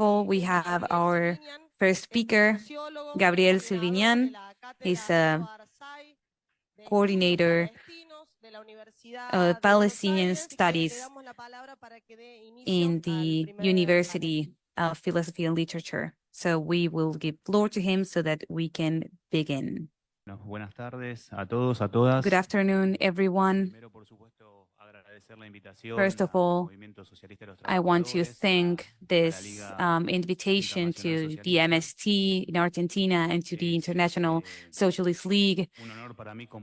all, we have our first speaker, Gabriel Sivinian. He's a coordinator of Palestinian studies in the University of Philosophy and Literature. So we will give floor to him so that we can begin. Buenas tardes a todos, a todas. Good afternoon, everyone. First of all, I want to thank this invitation to the MST in Argentina and to the International Socialist League.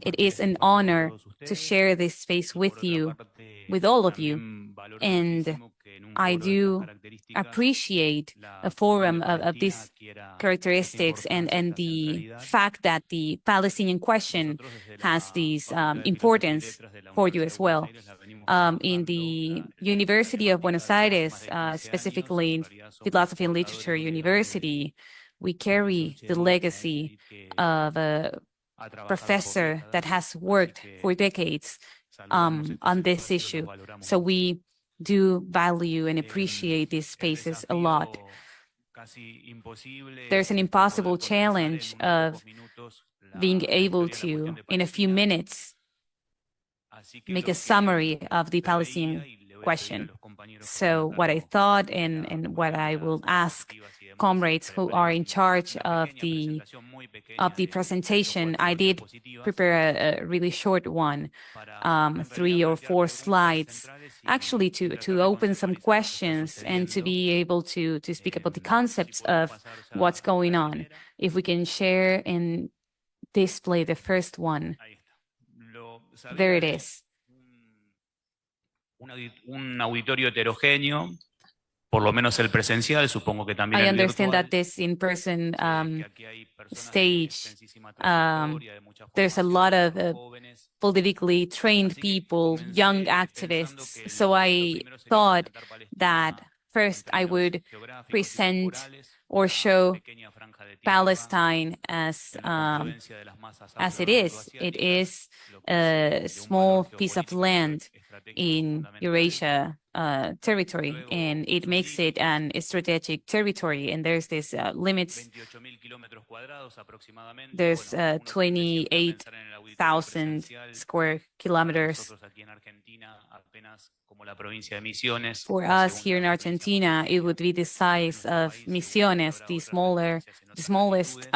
It is an honor to share this space with you, with all of you. And I do appreciate a forum of these characteristics and the fact that the Palestinian question has this importance for you as well. In the University of Buenos Aires, specifically in Philosophy and Literature University, we carry the legacy of a professor that has worked for decades on this issue. So we do value and appreciate these spaces a lot. There's an impossible challenge of being able to, in a few minutes, make a summary of the Palestinian question. So what I thought and what I will ask comrades who are in charge of the presentation, I did prepare a really short one, 3 or 4 slides, actually to open some questions and to be able to speak about the concepts of what's going on. If we can share and display the first one. There it is. Un auditorio heterogéneo, por lo menos el presencial, supongo que también I el understand virtual. that this in-person stage, there's a lot of politically trained people, young activists. So I thought that first I would present or show Palestine as it is. It is a small piece of land in Eurasia territory, and it makes it an strategic territory. And there's this limits. There's 28,000 square kilometers. For us here in Argentina, it would be the size of Misiones, the smallest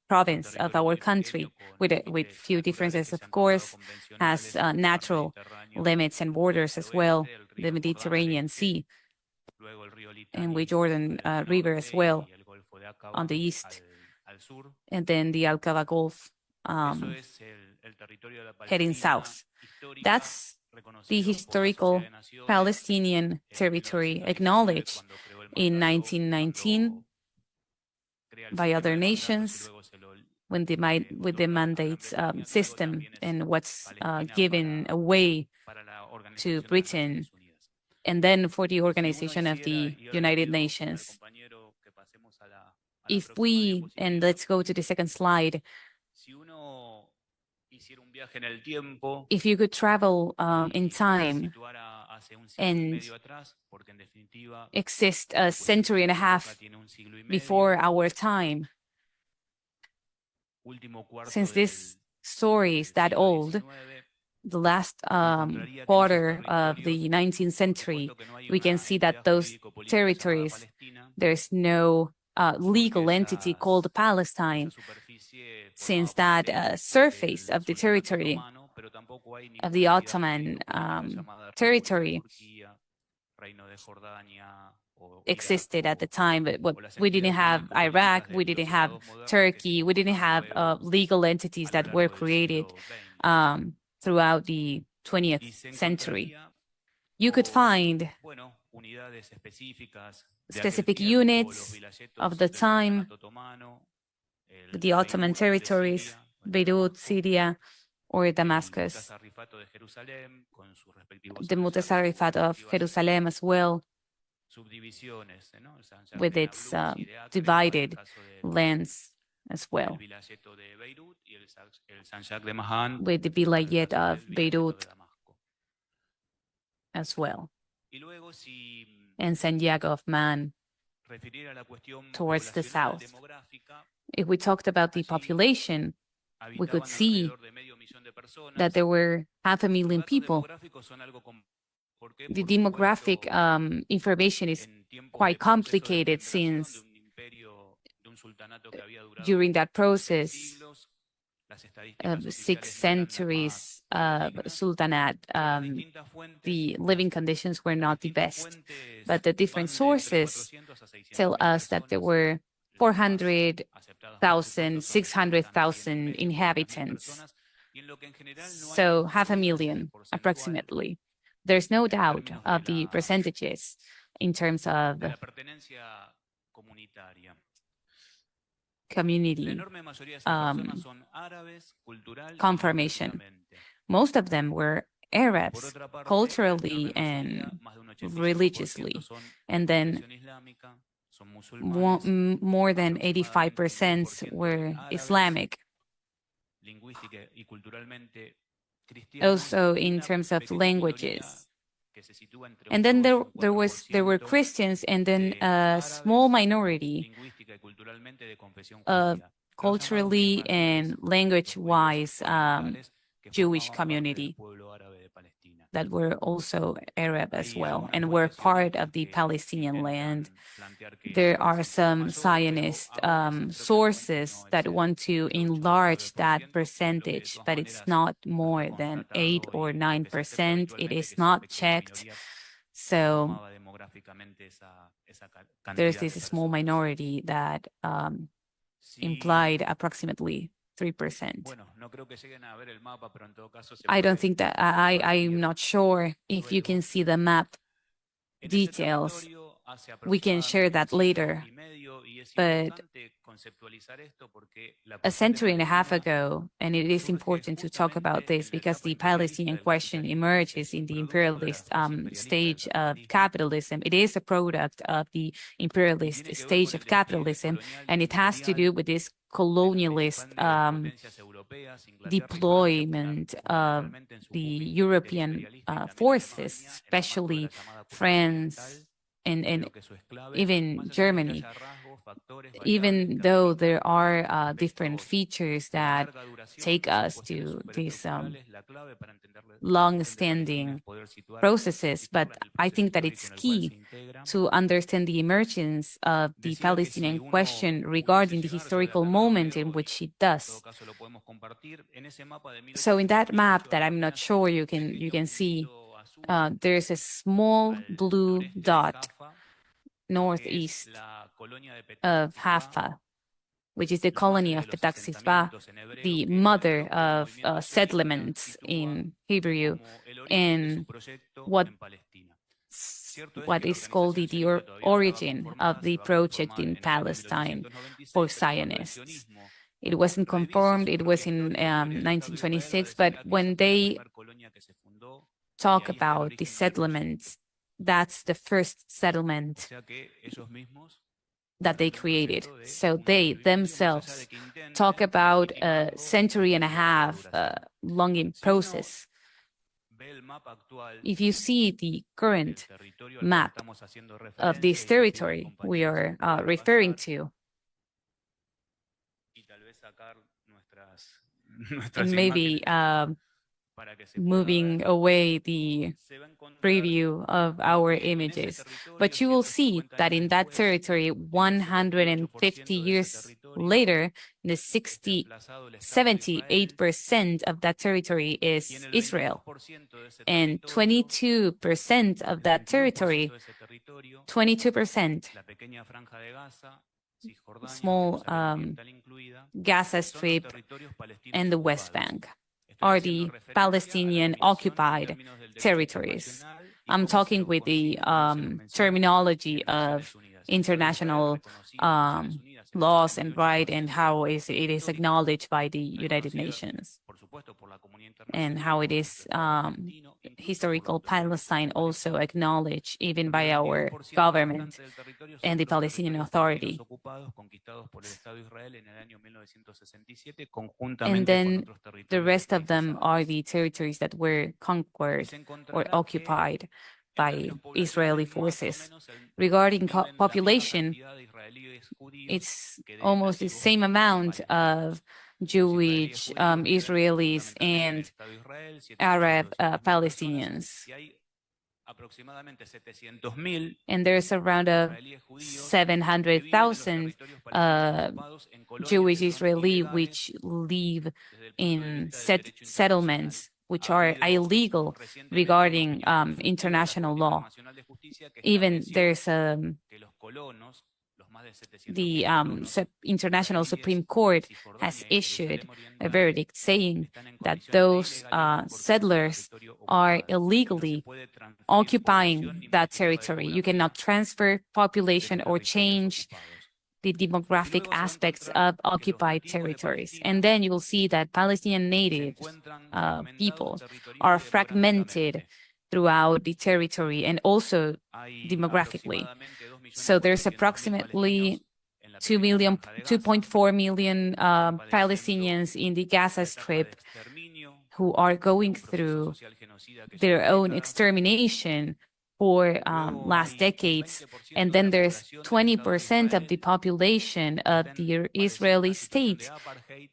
province of our country, with few differences, of course, has natural limits and borders as well, the Mediterranean Sea, and with Jordan River as well on the east, and then the Alcaba Gulf heading south. That's the historical Palestinian territory acknowledged in 1919 by other nations with the mandates system and what's given away to Britain, and then for the organization of the United Nations. If we, and let's go to the second slide, if you could travel in time and exist a century and a half before our time, since this story is that old, the last quarter of the 19th century, we can see that those territories, there's no legal entity called Palestine, since that surface of the territory of the Ottoman territory existed at the time. But we didn't have Iraq, we didn't have Turkey, we didn't have legal entities that were created throughout the 20th century. You could find specific units of the time, the Ottoman territories, Beirut, Syria, or Damascus, the Mutasarrifat of Jerusalem as well, with its divided lands as well, with the Vilayet of Beirut as well, and Santiago of Man. towards the south. If we talked about the population, we could see that there were 500,000 people. The demographic information is quite complicated since during that process of 6 centuries of sultanate, the living conditions were not the best. But the different sources tell us that there were 400,000, 600,000 inhabitants. So 500,000 approximately. There's no doubt of the percentages in terms of community confirmation. Most of them were Arabs, culturally and religiously. And then more than 85% were Islamic. Also in terms of languages. And then there were Christians, and then a small minority of culturally and language-wise Jewish community that were also Arab as well and were part of the Palestinian land. There are some Zionist sources that want to enlarge that percentage, but it's not more than 8 or 9%. It is not checked. So there's this small minority that implied approximately 3%. I don't think that I'm not sure if you can see the map details. We can share that later. But a century and a half ago, and it is important to talk about this because the Palestinian question emerges in the imperialist stage of capitalism. It is a product of the imperialist stage of capitalism, and it has to do with this colonialist deployment of the European forces, especially France and even Germany. Even though there are different features that take us to these long-standing processes, but I think that it's key to understand the emergence of the Palestinian question regarding the historical moment in which it does. So in that map that I'm not sure you can see, there's a small blue dot northeast of Haifa, which is the colony of Petach Tikva, the mother of settlements in Hebrew, and what is called the origin of the project in Palestine for Zionists. It wasn't confirmed, it was in 1926, but when they talk about the settlements, that's the first settlement that they created. So they themselves talk about a century and a half long process. If you see the current map of this territory we are referring to, and maybe moving away the preview of our images. But you will see that in that territory, 150 years later, the 78% of that territory is Israel. And 22% of that territory, 22%, small Gaza Strip and the West Bank, are the Palestinian occupied territories. I'm talking with the terminology of international laws and right and how it is acknowledged by the United Nations and how it is historical Palestine also acknowledged even by our government and the Palestinian Authority. And then the rest of them are the territories that were conquered or occupied by Israeli forces. Regarding population, it's almost the same amount of Jewish Israelis and Arab Palestinians. And there's around 700,000 Jewish Israeli which live in settlements which are illegal regarding international law. Even there's the International Supreme Court has issued a verdict saying that those settlers are illegally occupying that territory. You cannot transfer population or change the demographic aspects of occupied territories. And then you will see that Palestinian native people are fragmented throughout the territory and also demographically. So there's approximately 2.4 million Palestinians in the Gaza Strip who are going through their own extermination for last decades. And then there's 20% of the population of the Israeli state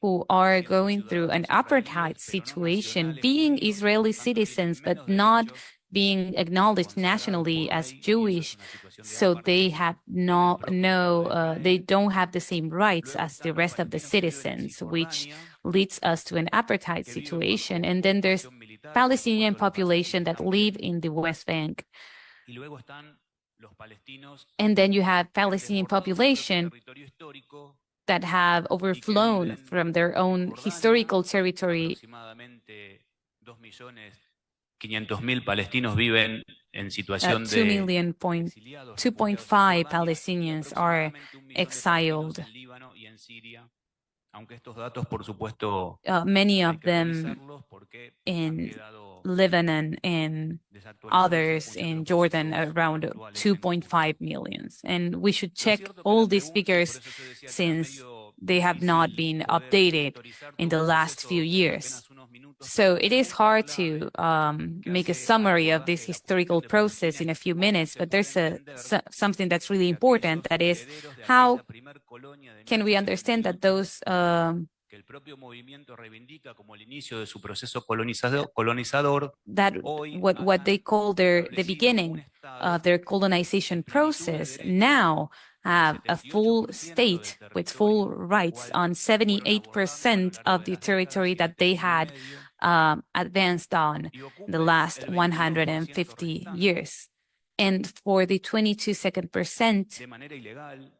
who are going through an apartheid situation, being Israeli citizens, but not being acknowledged nationally as Jewish. So they have they don't have the same rights as the rest of the citizens, which leads us to an apartheid situation. And then there's Palestinian population that live in the West Bank. And then you have Palestinian population that have overflown from their own historical territory. 2.5 Palestinians are exiled. Many of them in Lebanon and others in Jordan, around 2.5 million. And we should check all these figures since they have not been updated in the last few years. So it is hard to make a summary of this historical process in a few minutes, but there's something that's really important, that is, how can we understand that those what they call the beginning of their colonization process now have a full state with full rights on 78% of the territory that they had advanced on the last 150 years. And for the 22%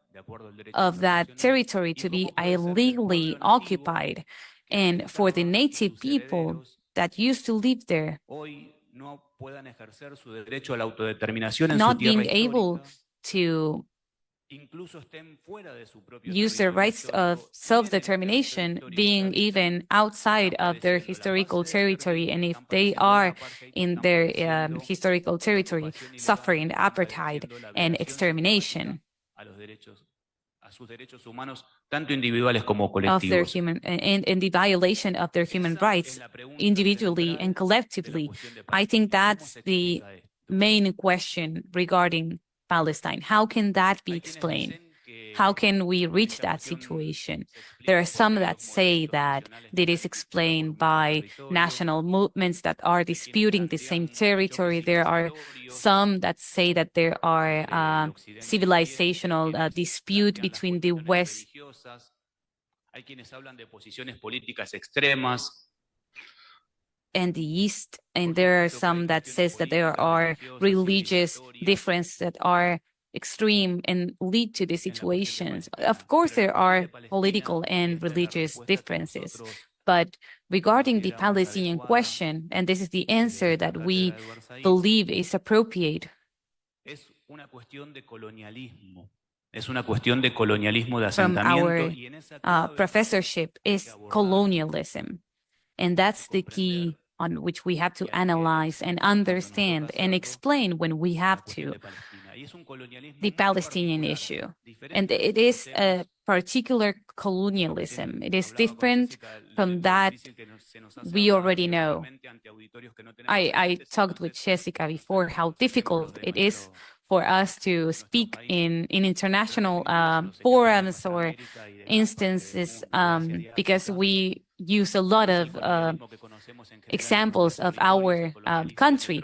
of that territory to be illegally occupied, and for the native people that used to live there not being able to use their rights of self-determination, being even outside of their historical territory, and if they are in their historical territory, suffering apartheid and extermination of their human and the violation of their human rights individually and collectively. I think that's the main question regarding Palestine. How can that be explained? How can we reach that situation? There are some that say that it is explained by national movements that are disputing the same territory. There are some that say that there are civilizational dispute between the West and the East, and there are some that says that there are religious differences that are extreme and lead to these situations. Of course, there are political and religious differences, but regarding the Palestinian question, and this is the answer that we believe is appropriate, from our professorship, is colonialism. And that's the key on which we have to analyze and understand and explain when we have to the Palestinian issue. And it is a particular colonialism. It is different from that we already know. I talked with Jessica before how difficult it is for us to speak in international forums or instances because we use a lot of examples of our country.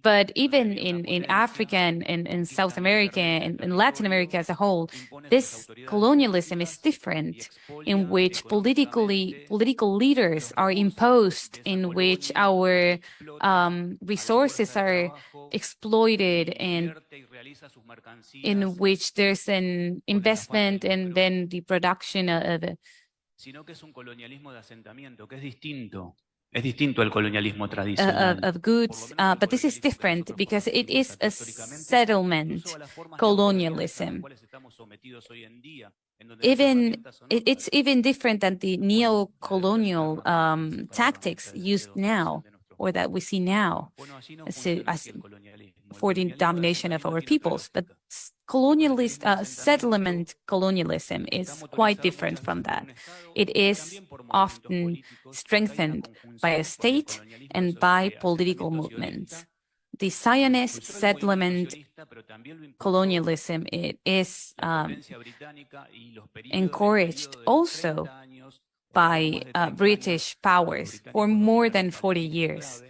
But even in Africa and in South America and in Latin America as a whole, this colonialism is different, in which political leaders are imposed, in which our resources are exploited, and in which there's an investment and then the production of sino que es un colonialismo de asentamiento, que es distinto. Es distinto al colonialismo tradicional. of goods, but this is different because it is a settlement colonialism. It's even different than the neo-colonial tactics used now, or that we see now, as for the domination of our peoples. But colonialist settlement colonialism is quite different from that. It is often strengthened by a state and by political movements. The Zionist settlement colonialism, it is encouraged also by British powers for more than 40 years.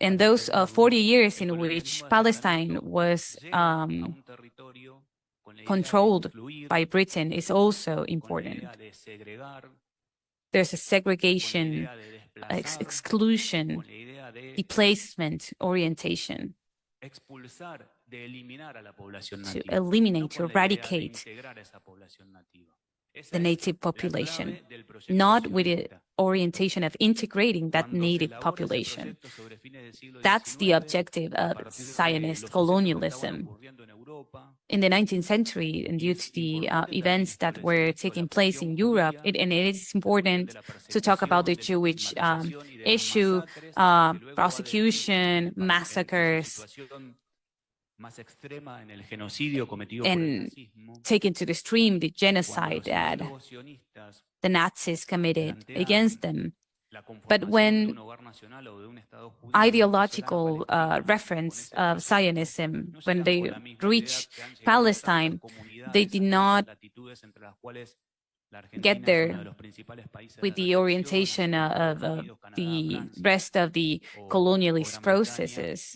And those 40 years in which Palestine was controlled by Britain is also important. There's a segregation, exclusion, displacement orientation to eliminate, to eradicate the native population, not with the orientation of integrating that native population. That's the objective of Zionist colonialism. In the 19th century, and due to the events that were taking place in Europe, and it is important to talk about the Jewish issue, prosecution, massacres, and taken to the stream the genocide that the Nazis committed against them. But when ideological reference of Zionism, when they reached Palestine, they did not get there with the orientation of the rest of the colonialist processes.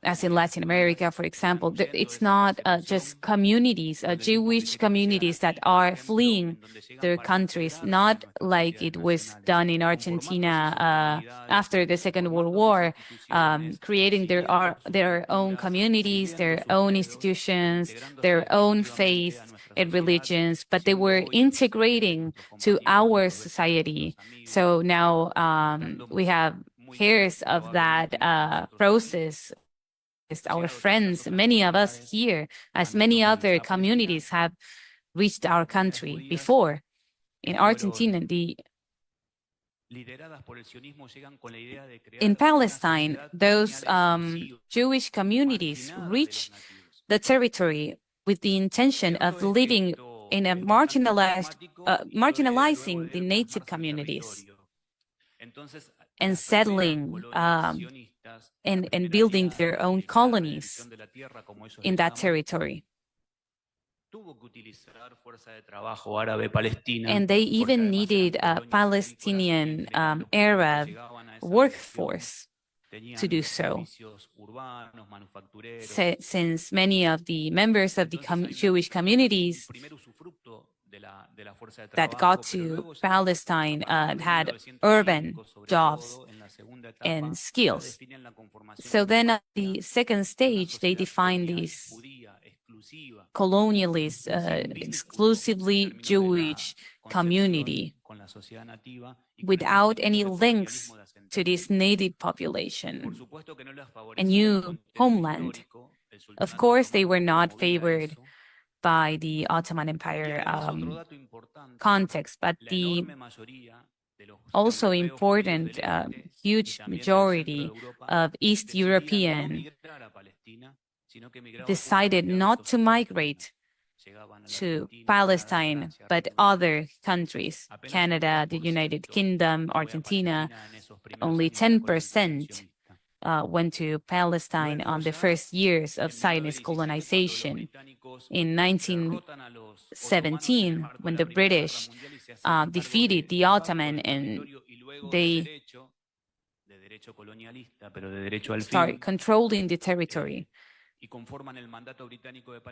As in Latin America, for example, it's not just communities, Jewish communities that are fleeing their countries, not like it was done in Argentina after the Second World War, creating their own communities, their own institutions, their own faith and religions, but they were integrating to our society. So now we have heirs of that process. Our friends, many of us here, as many other communities have reached our country before. In Argentina, in Palestine, those Jewish communities reach the territory with the intention of living in a marginalizing the native communities and settling and building their own colonies in that territory. And they even needed a Palestinian Arab workforce to do so, since many of the members of the Jewish communities that got to Palestine had urban jobs and skills. So then at the second stage, they defined this colonialist, exclusively Jewish community without any links to this native population, a new homeland. Of course, they were not favored by the Ottoman Empire context, but the also important huge majority of East European decided not to migrate to Palestine, but other countries, Canada, the United Kingdom, Argentina, only 10% went to Palestine on the first years of Zionist colonization. In 1917, when the British defeated the Ottoman and they start controlling the territory,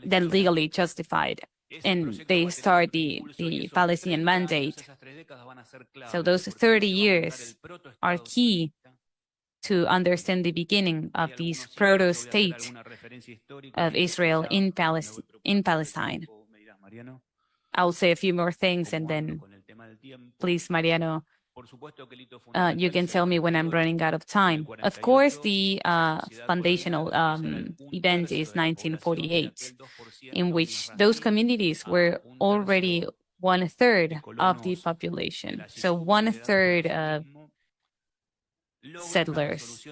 then legally justified, and they start the Palestinian Mandate. So those 30 years are key to understand the beginning of this proto-state of Israel in Palestine. I'll say a few more things and then please, Mariano, you can tell me when I'm running out of time. Of course, the foundational event is 1948, in which those communities were already 1/3 of the population. So 1/3 of settlers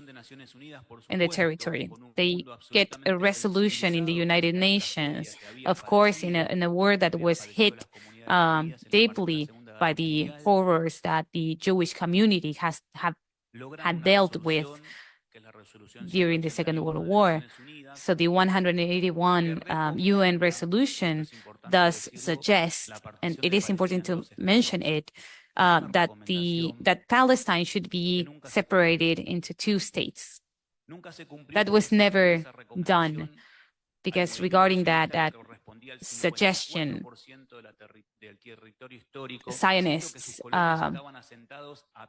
in the territory. They get a resolution in the United Nations, of course, in a war that was hit deeply by the horrors that the Jewish community had dealt with during the Second World War. So the 181 UN resolution does suggest, and it is important to mention it, that Palestine should be separated into 2 states. That was never done, because regarding that suggestion, Zionists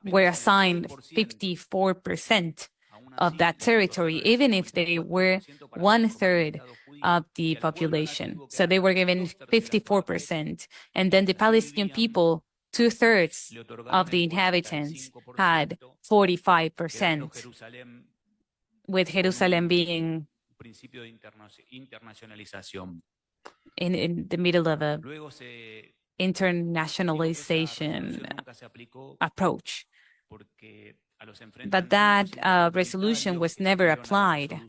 were assigned 54% of that territory, even if they were 1/3 of the population. So they were given 54%. And then the Palestinian people, 2/3 of the inhabitants, had 45%, with Jerusalem being in the middle of a internationalization approach. But that resolution was never applied.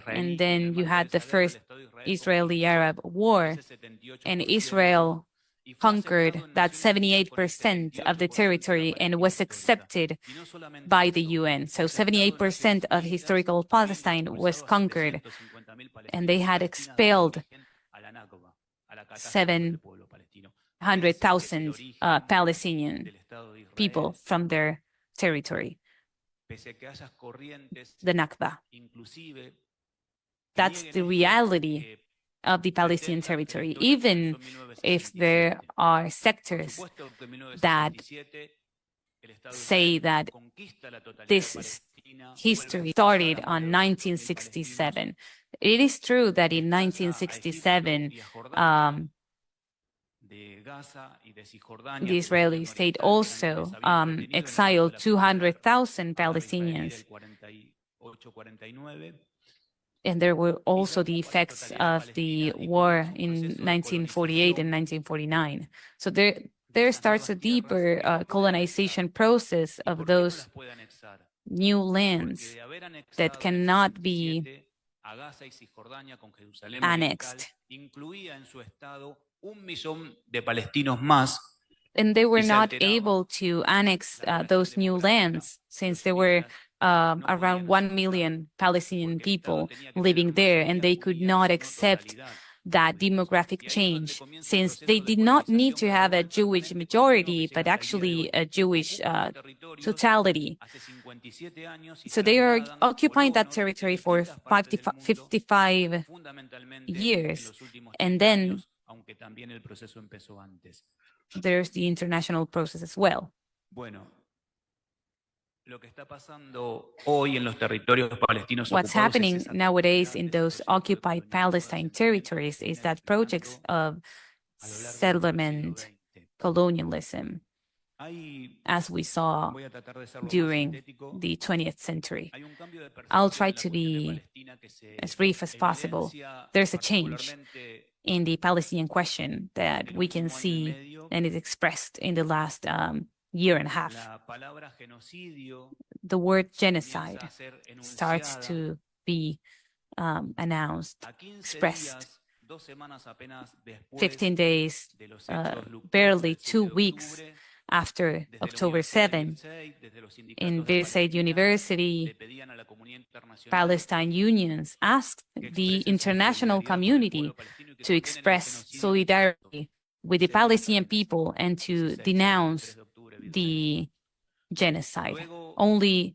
And then you had the first Israeli-Arab War, and Israel conquered that 78% of the territory and was accepted by the UN. So 78% of historical Palestine was conquered, and they had expelled 700,000 Palestinian people from their territory. The Nakba. That's the reality of the Palestinian territory, even if there are sectors that say that this history started on 1967. It is true that in 1967, the Israeli state also exiled 200,000 Palestinians. And there were also the effects of the war in 1948 and 1949. So there starts a deeper colonization process of those new lands that cannot be annexed. And they were not able to annex those new lands, since there were around 1 million Palestinian people living there, and they could not accept that demographic change, since they did not need to have a Jewish majority, but actually a Jewish totality. So they are occupying that territory for 55 years. And then there's the international process as well. What's happening nowadays in those occupied Palestine territories is that projects of settlement, colonialism, as we saw during the 20th century. I'll try to be as brief as possible. There's a change in the Palestinian question that we can see and is expressed in the last year and a half. The word genocide starts to be announced, expressed 15 days, barely 2 weeks after October 7, in Birzeit University, Palestine unions asked the international community to express solidarity with the Palestinian people and to denounce the genocide. Only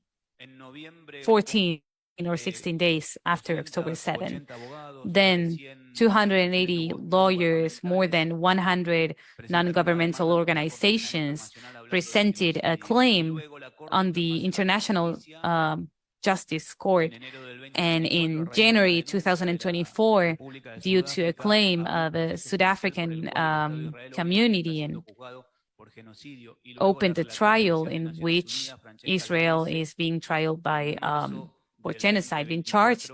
14 or 16 days after October 7. Then 280 lawyers, more than 100 non-governmental organizations presented a claim on the International Justice Court. And in January 2024, due to a claim of a South African community, and opened a trial in which Israel is being trialed by for genocide, being charged.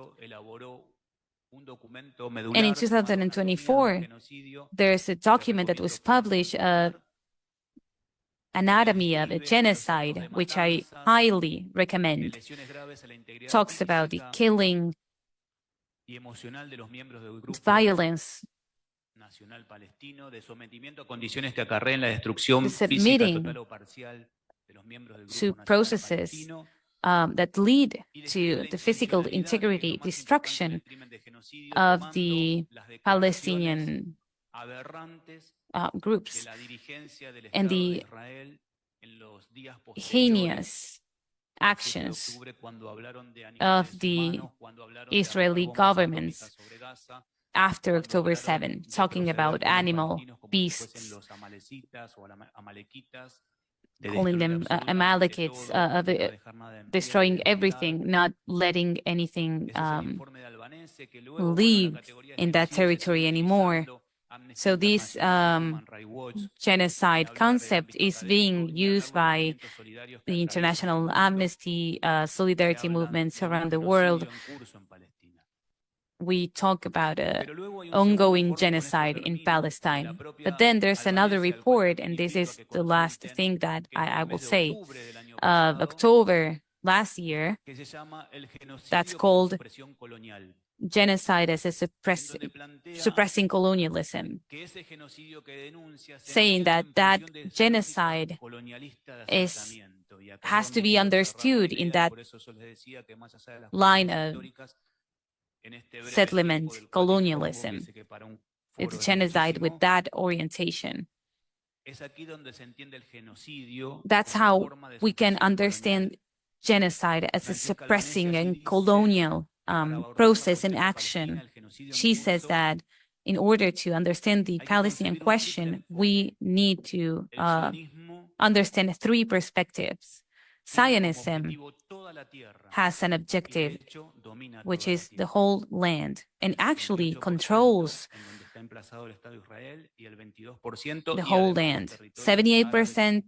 And in 2024, there's a document that was published, Anatomy of a Genocide, which I highly recommend. Talks about the killing, violence, the submitting to processes that lead to the physical integrity, destruction of the Palestinian groups, and the heinous actions of the Israeli governments after October 7, talking about animal beasts, calling them Amalekites, destroying everything, not letting anything live in that territory anymore. So this genocide concept is being used by the international amnesty, solidarity movements around the world. We talk about an ongoing genocide in Palestine. But then there's another report, and this is the last thing that I will say, of October last year, that's called Genocide as a Suppressing Colonialism, saying that that genocide has to be understood in that line of settlement colonialism. It's genocide with that orientation. That's how we can understand genocide as a suppressing and colonial process and action. She says that in order to understand the Palestinian question, we need to understand 3 perspectives. Zionism has an objective, which is the whole land, and actually controls the whole land, 78%,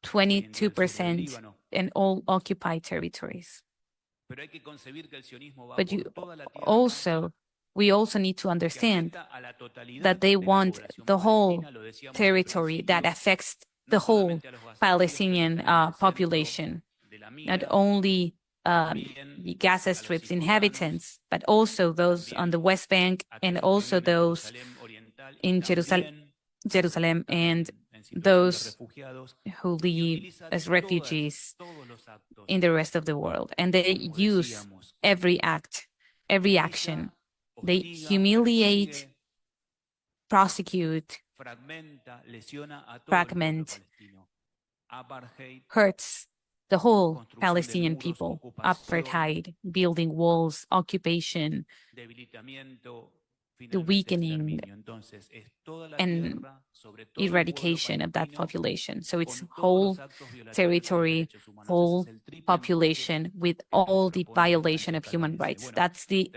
22%, and all occupied territories. But we also need to understand that they want the whole territory that affects the whole Palestinian population, not only the Gaza Strip's inhabitants, but also those on the West Bank and also those in Jerusalem and those who live as refugees in the rest of the world. And they use every action. They humiliate, prosecute, fragment, hurts the whole Palestinian people. Apartheid, building walls, occupation, the weakening and eradication of that population. So it's whole territory, whole population with all the violation of human rights. That's the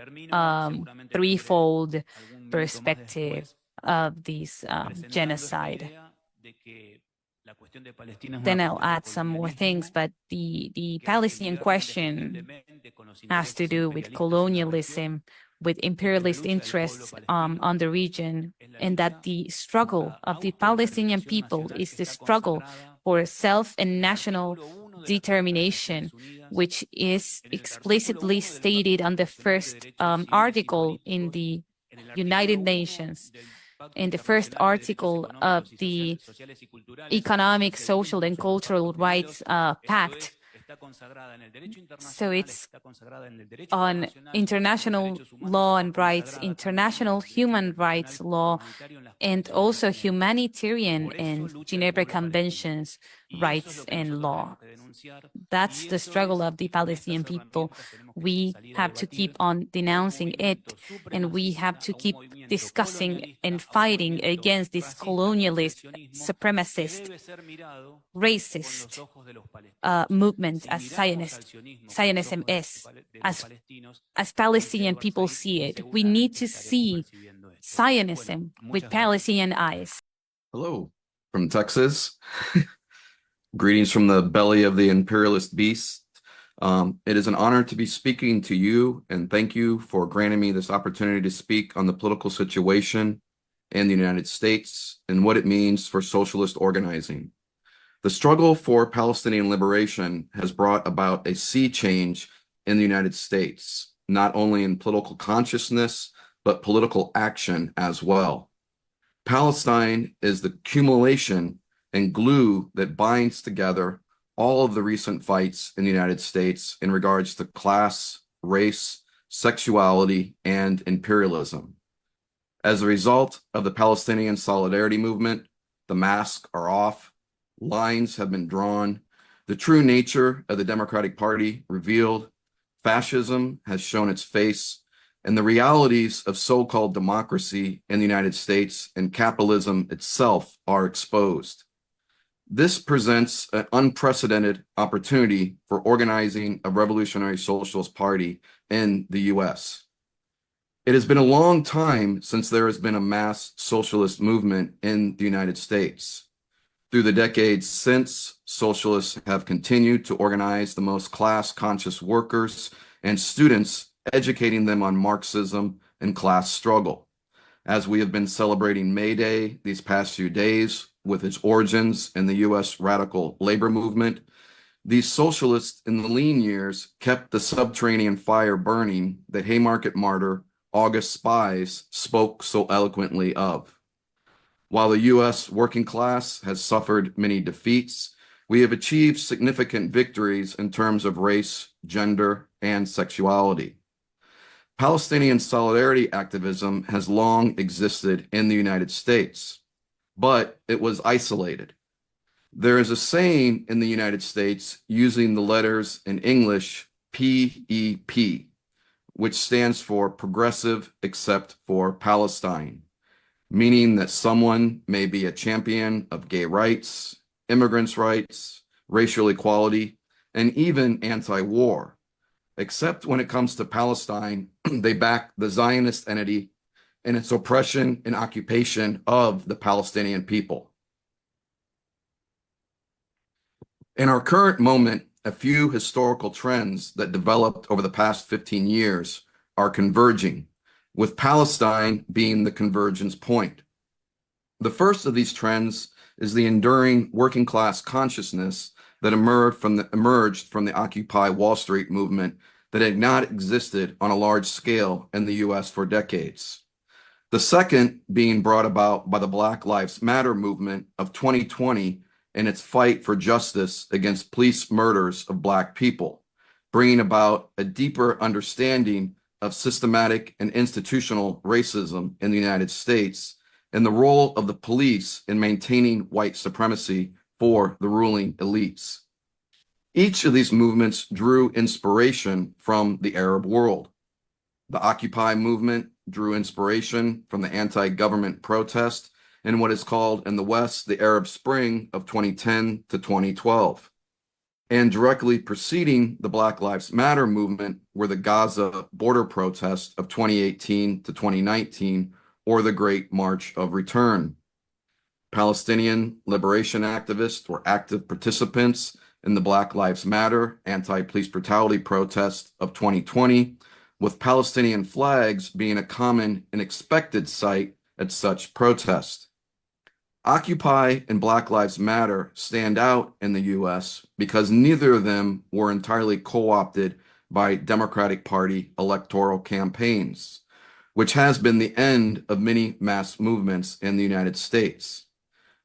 threefold perspective of this genocide. Then I'll add some more things, but the Palestinian question has to do with colonialism, with imperialist interests on the region, and that the struggle of the Palestinian people is the struggle for self and national determination, which is explicitly stated on the first article in the United Nations, in the first article of the Economic, Social, and Cultural Rights Pact. So it's on international law and rights, international human rights law, and also humanitarian and Geneva Conventions rights and law. That's the struggle of the Palestinian people. We have to keep on denouncing it, and we have to keep discussing and fighting against this colonialist, supremacist, racist movement as Zionism is, as Palestinian people see it. We need to see Zionism with Palestinian eyes. Hello from Texas. Greetings from the belly of the imperialist beast. It is an honor to be speaking to you, and thank you for granting me this opportunity to speak on the political situation in the United States and what it means for socialist organizing. The struggle for Palestinian liberation has brought about a sea change in the United States, not only in political consciousness, but political action as well. Palestine is the accumulation and glue that binds together all of the recent fights in the United States in regards to class, race, sexuality, and imperialism. As a result of the Palestinian solidarity movement, the masks are off, lines have been drawn, the true nature of the Democratic Party revealed, fascism has shown its face, and the realities of so-called democracy in the United States and capitalism itself are exposed. This presents an unprecedented opportunity for organizing a revolutionary socialist party in the US. It has been a long time since there has been a mass socialist movement in the United States. Through the decades since, socialists have continued to organize the most class-conscious workers and students, educating them on Marxism and class struggle. As we have been celebrating May Day these past few days with its origins in the US radical labor movement, these socialists in the lean years kept the subterranean fire burning that Haymarket martyr August Spies spoke so eloquently of. While the US working class has suffered many defeats, we have achieved significant victories in terms of race, gender, and sexuality. Palestinian solidarity activism has long existed in the United States, but it was isolated. There is a saying in the United States using the letters in English PEP, which stands for Progressive Except for Palestine, meaning that someone may be a champion of gay rights, immigrants' rights, racial equality, and even anti-war. Except when it comes to Palestine, they back the Zionist entity and its oppression and occupation of the Palestinian people. In our current moment, a few historical trends that developed over the past 15 years are converging, with Palestine being the convergence point. The first of these trends is the enduring working class consciousness that emerged from the Occupy Wall Street movement that had not existed on a large scale in the US for decades. The second being brought about by the Black Lives Matter movement of 2020 and its fight for justice against police murders of Black people, bringing about a deeper understanding of systematic and institutional racism in the United States and the role of the police in maintaining white supremacy for the ruling elites. Each of these movements drew inspiration from the Arab world. The Occupy movement drew inspiration from the anti-government protest in what is called in the West the Arab Spring of 2010 to 2012. And directly preceding the Black Lives Matter movement were the Gaza border protests of 2018 to 2019, or the Great March of Return. Palestinian liberation activists were active participants in the Black Lives Matter anti-police brutality protest of 2020, with Palestinian flags being a common and expected sight at such protests. Occupy and Black Lives Matter stand out in the US because neither of them were entirely co-opted by Democratic Party electoral campaigns. which has been the end of many mass movements in the United States.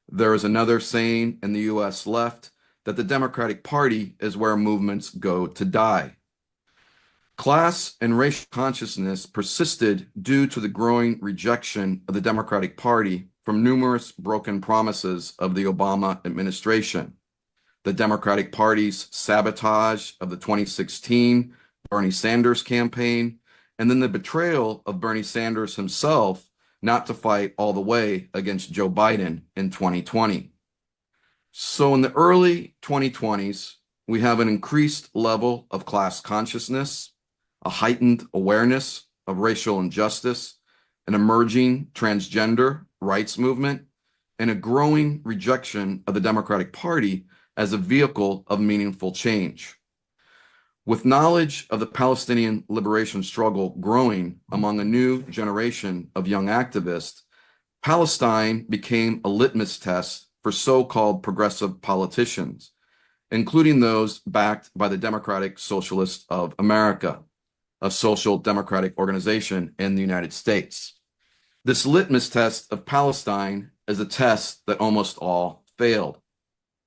There is another saying in the US left that the Democratic Party is where movements go to die. Class and racial consciousness persisted due to the growing rejection of the Democratic Party from numerous broken promises of the Obama administration. The Democratic Party's sabotage of the 2016 Bernie Sanders campaign, and then the betrayal of Bernie Sanders himself not to fight all the way against Joe Biden in 2020. So in the early 2020s, we have an increased level of class consciousness, a heightened awareness of racial injustice, an emerging transgender rights movement, and a growing rejection of the Democratic Party as a vehicle of meaningful change. With knowledge of the Palestinian liberation struggle growing among a new generation of young activists, Palestine became a litmus test for so-called progressive politicians, including those backed by the Democratic Socialist of America, a social democratic organization in the United States. This litmus test of Palestine is a test that almost all failed.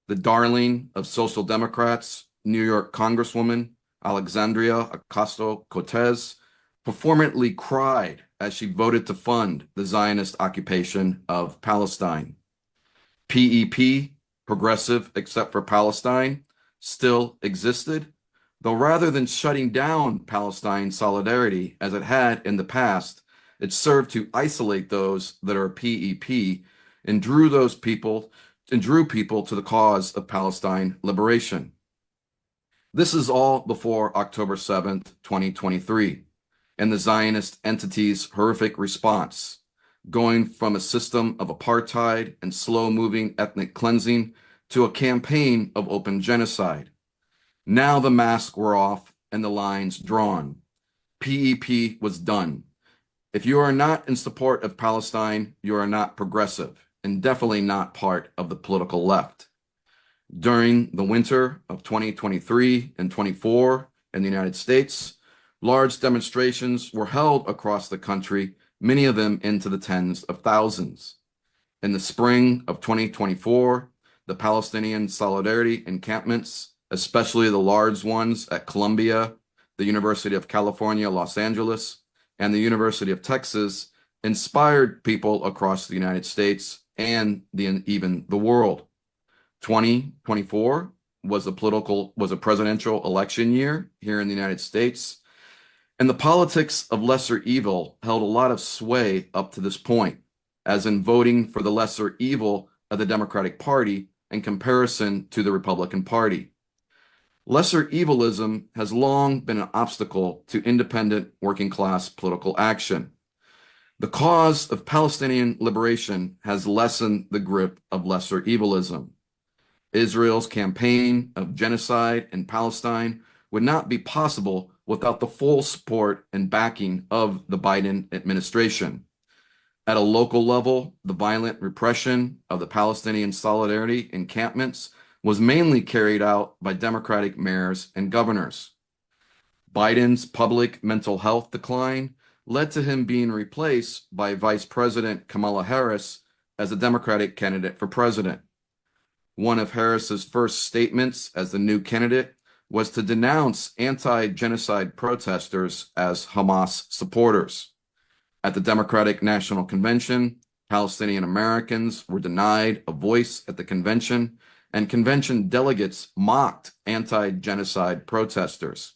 The darling of social democrats, New York Congresswoman Alexandria Ocasio-Cortez, performantly cried as she voted to fund the Zionist occupation of Palestine. PEP, Progressive Except for Palestine, still existed, though rather than shutting down Palestine solidarity as it had in the past, it served to isolate those that are PEP and drew people to the cause of Palestine liberation. This is all before October 7th, 2023, and the Zionist entity's horrific response, going from a system of apartheid and slow-moving ethnic cleansing to a campaign of open genocide. Now the masks were off and the lines drawn. PEP was done. If you are not in support of Palestine, you are not progressive and definitely not part of the political left. During the winter of 2023 and 24 in the United States, large demonstrations were held across the country, many of them into the tens of thousands. In the spring of 2024, the Palestinian solidarity encampments, especially the large ones at Columbia, the University of California, Los Angeles, and the University of Texas, inspired people across the United States and even the world. 2024 was a presidential election year here in the United States, and the politics of lesser evil held a lot of sway up to this point, as in voting for the lesser evil of the Democratic Party in comparison to the Republican Party. Lesser evilism has long been an obstacle to independent working class political action. The cause of Palestinian liberation has lessened the grip of lesser evilism. Israel's campaign of genocide in Palestine would not be possible without the full support and backing of the Biden administration. At a local level, the violent repression of the Palestinian solidarity encampments was mainly carried out by Democratic mayors and governors. Biden's public mental health decline led to him being replaced by Vice President Kamala Harris as a Democratic candidate for president. One of Harris's first statements as the new candidate was to denounce anti-genocide protesters as Hamas supporters. At the Democratic National Convention, Palestinian Americans were denied a voice at the convention, and convention delegates mocked anti-genocide protesters.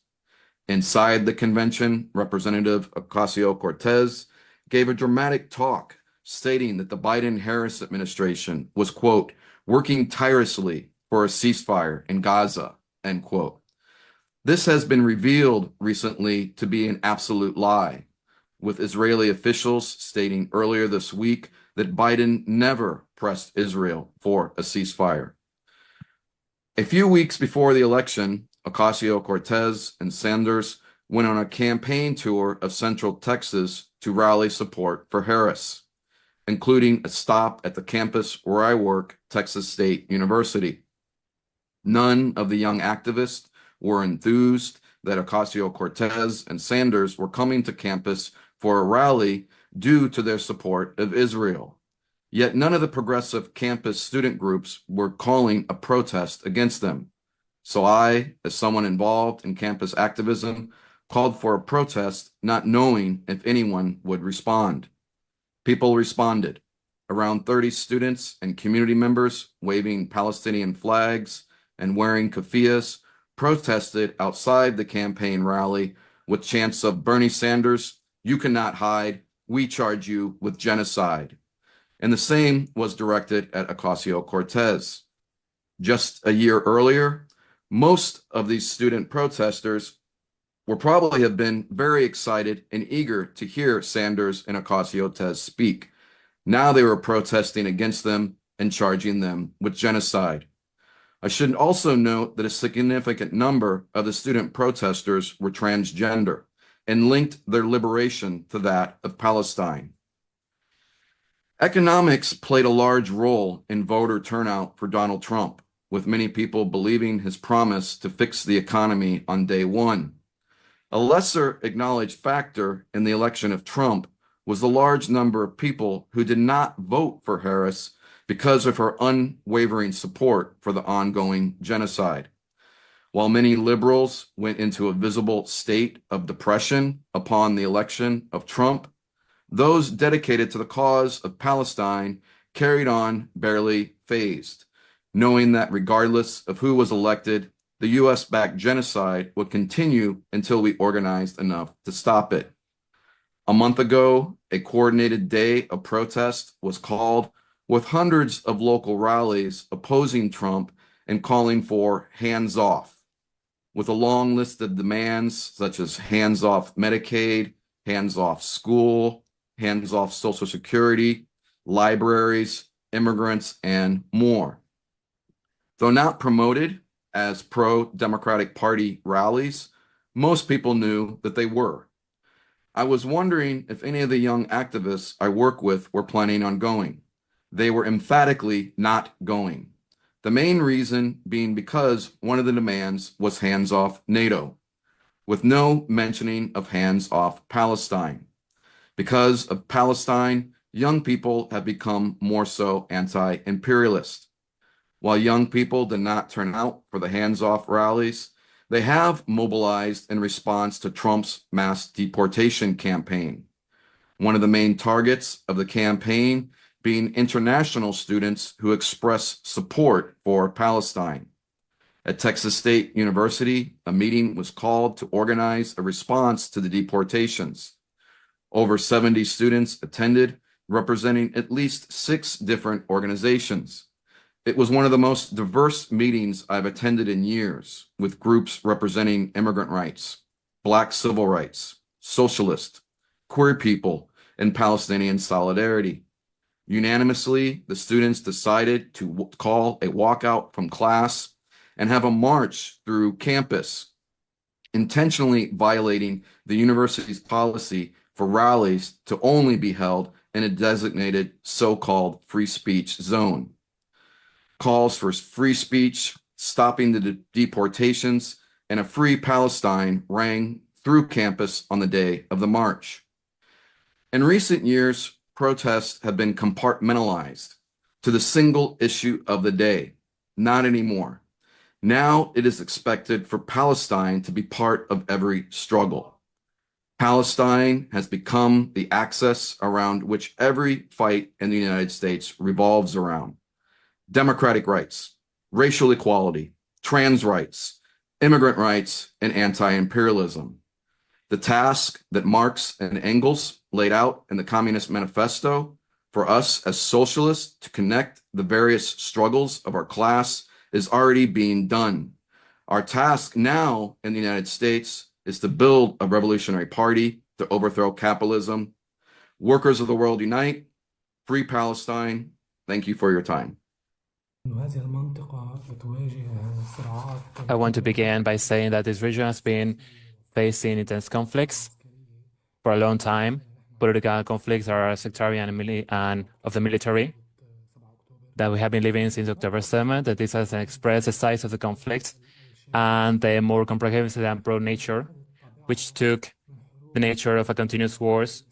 Inside the convention, Representative Ocasio-Cortez gave a dramatic talk stating that the Biden-Harris administration was, quote, working tirelessly for a ceasefire in Gaza, end quote. This has been revealed recently to be an absolute lie, with Israeli officials stating earlier this week that Biden never pressed Israel for a ceasefire. A few weeks before the election, Ocasio-Cortez and Sanders went on a campaign tour of Central Texas to rally support for Harris, including a stop at the campus where I work, Texas State University. None of the young activists were enthused that Ocasio-Cortez and Sanders were coming to campus for a rally due to their support of Israel. Yet none of the progressive campus student groups were calling a protest against them. So I, as someone involved in campus activism, called for a protest, not knowing if anyone would respond. People responded. Around 30 students and community members waving Palestinian flags and wearing keffiyehs protested outside the campaign rally with chants of Bernie Sanders, "You cannot hide, we charge you with genocide." And the same was directed at Ocasio-Cortez. Just a year earlier, most of these student protesters would probably have been very excited and eager to hear Sanders and Ocasio-Cortez speak. Now they were protesting against them and charging them with genocide. I should also note that a significant number of the student protesters were transgender and linked their liberation to that of Palestine. Economics played a large role in voter turnout for Donald Trump, with many people believing his promise to fix the economy on day one. A lesser acknowledged factor in the election of Trump was the large number of people who did not vote for Harris because of her unwavering support for the ongoing genocide. While many liberals went into a visible state of depression upon the election of Trump, those dedicated to the cause of Palestine carried on barely phased, knowing that regardless of who was elected, the US-backed genocide would continue until we organized enough to stop it. A month ago, a coordinated day of protest was called, with hundreds of local rallies opposing Trump and calling for hands off, with a long list of demands such as hands off Medicaid, hands off school, hands off Social Security, libraries, immigrants, and more. Though not promoted as pro-Democratic Party rallies, most people knew that they were. I was wondering if any of the young activists I work with were planning on going. They were emphatically not going. The main reason being because one of the demands was hands off NATO, with no mentioning of hands off Palestine. Because of Palestine, young people have become more so anti-imperialist. While young people did not turn out for the hands-off rallies, they have mobilized in response to Trump's mass deportation campaign. One of the main targets of the campaign being international students who express support for Palestine. At Texas State University, a meeting was called to organize a response to the deportations. Over 70 students attended, representing at least 6 different organizations. It was one of the most diverse meetings I've attended in years, with groups representing immigrant rights, Black civil rights, Socialist, queer people, and Palestinian solidarity. Unanimously, the students decided to call a walkout from class and have a march through campus, intentionally violating the university's policy for rallies to only be held in a designated so-called free speech zone. Calls for free speech, stopping the deportations, and a free Palestine rang through campus on the day of the march. In recent years, protests have been compartmentalized to the single issue of the day. Not anymore. Now it is expected for Palestine to be part of every struggle. Palestine has become the axis around which every fight in the United States revolves around. Democratic rights, racial equality, trans rights, immigrant rights, and anti-imperialism. The task that Marx and Engels laid out in the Communist Manifesto for us as socialists to connect the various struggles of our class is already being done. Our task now in the United States is to build a revolutionary party to overthrow capitalism. Workers of the world unite, free Palestine. Thank you for your time. I want to begin by saying that this region has been facing intense conflicts for a long time. Political conflicts are sectarian and of the military that we have been living since October 7th, that this has expressed the size of the conflict and the more comprehensive and broad nature, which took the nature of a continuous wars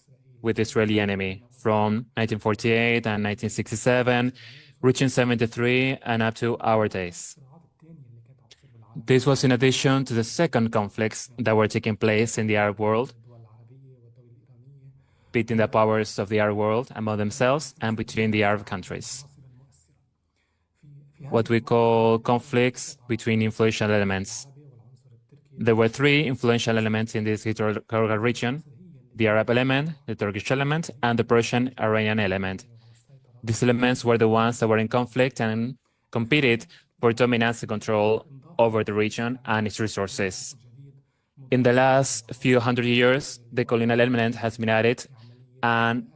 with the Israeli enemy from 1948 and 1967, reaching 73 and up to our days. This was in addition to the second conflicts that were taking place in the Arab world, between the powers of the Arab world among themselves and between the Arab countries. What we call conflicts between influential elements. There were three influential elements in this historical region: the Arab element, the Turkish element, and the Persian-Iranian element. These elements were the ones that were in conflict and competed for dominance and control over the region and its resources. In the last few hundred years, the colonial element has been added, and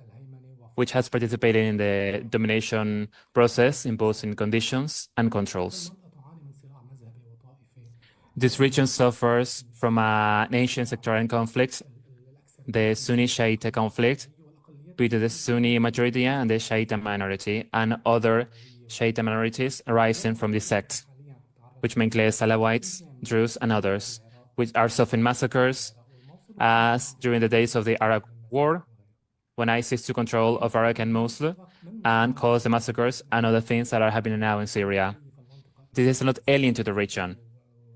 which has participated in the domination process, imposing conditions and controls. This region suffers from an ancient sectarian conflict, the Sunni-Shiite conflict, between the Sunni majority and the Shiite minority, and other Shiite minorities arising from this sect, which may include Alawites, Druze, and others, which are suffering massacres, as during the days of the Arab War, when ISIS took control of Iraq and Mosul and caused the massacres and other things that are happening now in Syria. This is not alien to the region.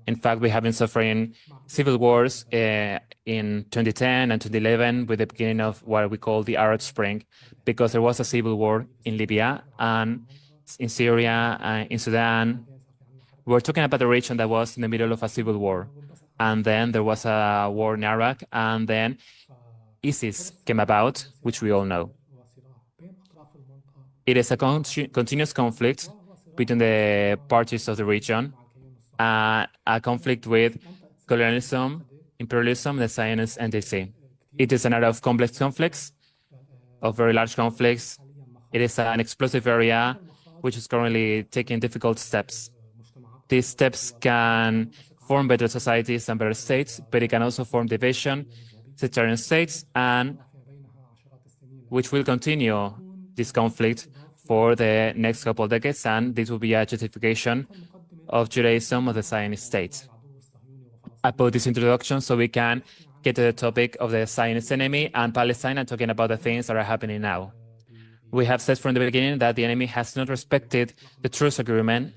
In fact, we have been suffering civil wars in 2010 and 2011 with the beginning of what we call the Arab Spring, because there was a civil war in Libya and in Syria and in Sudan. We're talking about a region that was in the middle of a civil war. And then there was a war in Iraq, and then ISIS came about, which we all know. It is a continuous conflict between the parties of the region, a conflict with colonialism, imperialism, the Zionist entity. It is an area of complex conflicts, of very large conflicts. It is an explosive area which is currently taking difficult steps. These steps can form better societies and better states, but it can also form division, sectarian states, and which will continue this conflict for the next couple of decades, and this will be a justification of Judaism of the Zionist state. I put this introduction so we can get to the topic of the Zionist enemy and Palestine and talking about the things that are happening now. We have said from the beginning that the enemy has not respected the truce agreement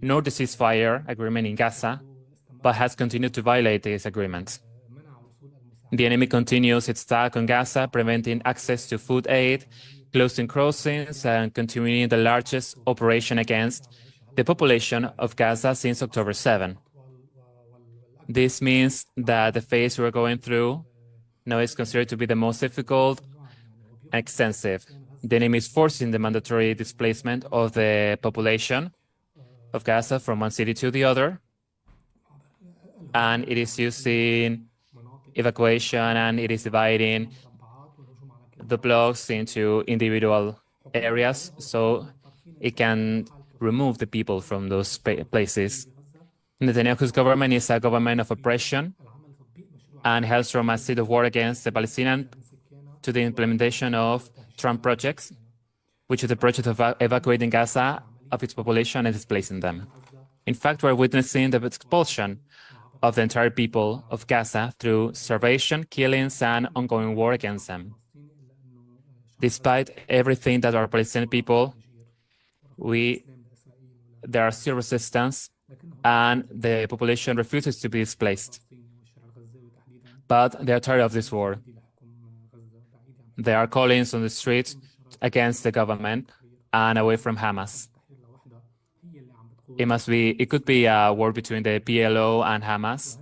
nor the ceasefire agreement in Gaza, but has continued to violate this agreement. The enemy continues its attack on Gaza, preventing access to food aid, closing crossings, and continuing the largest operation against the population of Gaza since October 7. This means that the phase we're going through now is considered to be the most difficult and extensive. The enemy is forcing the mandatory displacement of the population of Gaza from one city to the other, and it is using evacuation, and it is dividing the blocks into individual areas so it can remove the people from those places. Netanyahu's government is a government of oppression and has from a state of war against the Palestinians to the implementation of Trump projects, which is the project of evacuating Gaza of its population and displacing them. In fact, we're witnessing the expulsion of the entire people of Gaza through starvation, killings, and ongoing war against them. Despite everything that our Palestinian people, there are still resistance, and the population refuses to be displaced. But they are tired of this war. There are callings on the street against the government and away from Hamas. It could be a war between the PLO and Hamas.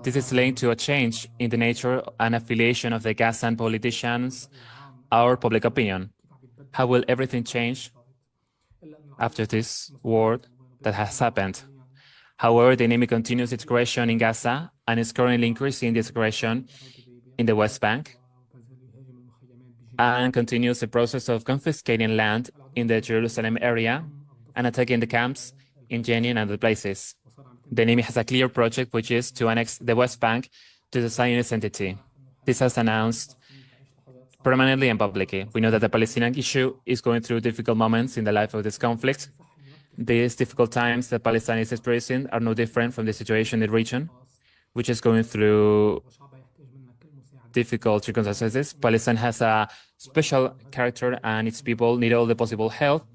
This is linked to a change in the nature and affiliation of the Gazan politicians, our public opinion. How will everything change after this war that has happened? However, the enemy continues its aggression in Gaza and is currently increasing this aggression in the West Bank and continues the process of confiscating land in the Jerusalem area and attacking the camps in Jenin and other places. The enemy has a clear project, which is to annex the West Bank to the Zionist entity. This has announced permanently and publicly. We know that the Palestinian issue is going through difficult moments in the life of this conflict. These difficult times that Palestine is experiencing are no different from the situation in the region, which is going through difficult circumstances. Palestine has a special character and its people need all the possible help.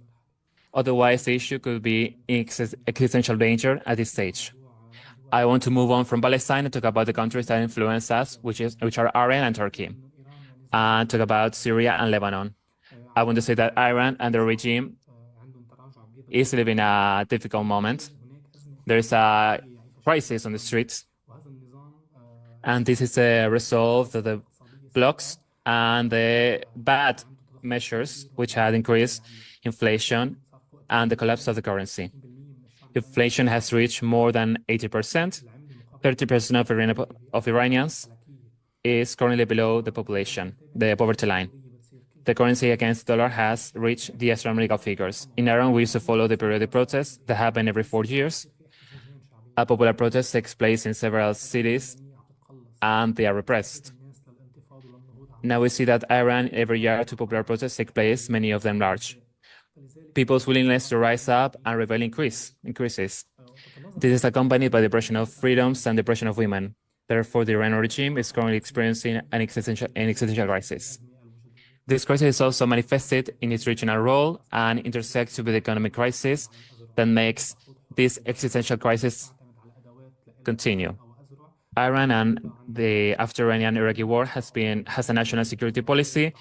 Otherwise, the issue could be in existential danger at this stage. I want to move on from Palestine and talk about the countries that influence us, which are Iran and Turkey, and talk about Syria and Lebanon. I want to say that Iran and the regime is living a difficult moment. There's a crisis on the streets, and this is a result of the blocks and the bad measures which had increased inflation and the collapse of the currency. Inflation has reached more than 80%. 30% of Iranians is currently below the poverty line. The currency against the dollar has reached the astronomical figures. In Iran, we used to follow the periodic protests that happen every 4 years. A popular protest takes place in several cities, and they are repressed. Now we see that Iran, every year, 2 popular protests take place, many of them large. People's willingness to rise up and rebel increases. This is accompanied by depression of freedoms and depression of women. Therefore, the Iranian regime is currently experiencing an existential crisis. This crisis is also manifested in its regional role and intersects with the economic crisis that makes this existential crisis continue. Iran and the after Iranian-Iraqi war has a national security policy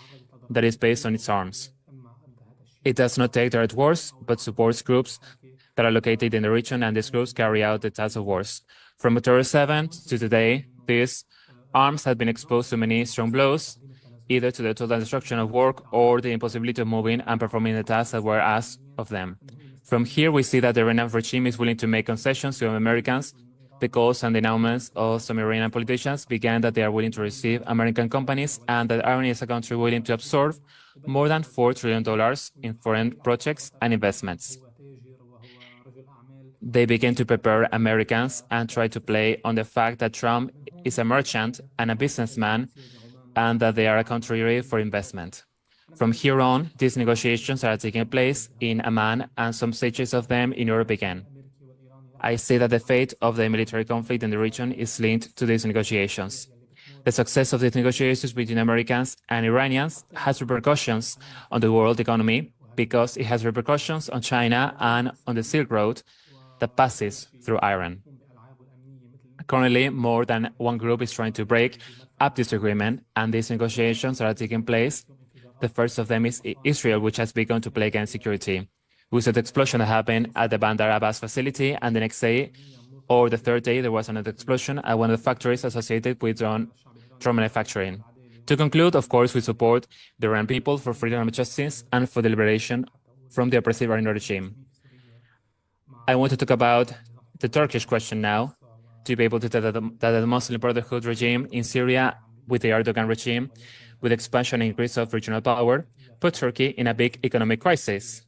that is based on its arms. It does not take direct wars, but supports groups that are located in the region, and these groups carry out the task of wars. From October 7th to today, these arms have been exposed to many strong blows, either to the total destruction of work or the impossibility of moving and performing the tasks that were asked of them. From here, we see that the Iranian regime is willing to make concessions to Americans. The calls and the announcements of some Iranian politicians began that they are willing to receive American companies and that Iran is a country willing to absorb more than $4 trillion in foreign projects and investments. They began to prepare Americans and try to play on the fact that Trump is a merchant and a businessman and that they are a country ready for investment. From here on, these negotiations are taking place in Amman, and some stages of them in Europe began. I say that the fate of the military conflict in the region is linked to these negotiations. The success of these negotiations between Americans and Iranians has repercussions on the world economy because it has repercussions on China and on the Silk Road that passes through Iran. Currently, more than one group is trying to break up this agreement, and these negotiations are taking place. The first of them is Israel, which has begun to play against security. We saw the explosion that happened at the Bandar Abbas facility, and the next day, or the third day, there was another explosion at one of the factories associated with drone manufacturing. To conclude, of course, we support the Iranian people for freedom and justice and for the liberation from the oppressive Iranian regime. I want to talk about the Turkish question now, to be able to tell that the Muslim Brotherhood regime in Syria, with the Erdogan regime, with expansion and increase of regional power, put Turkey in a big economic crisis.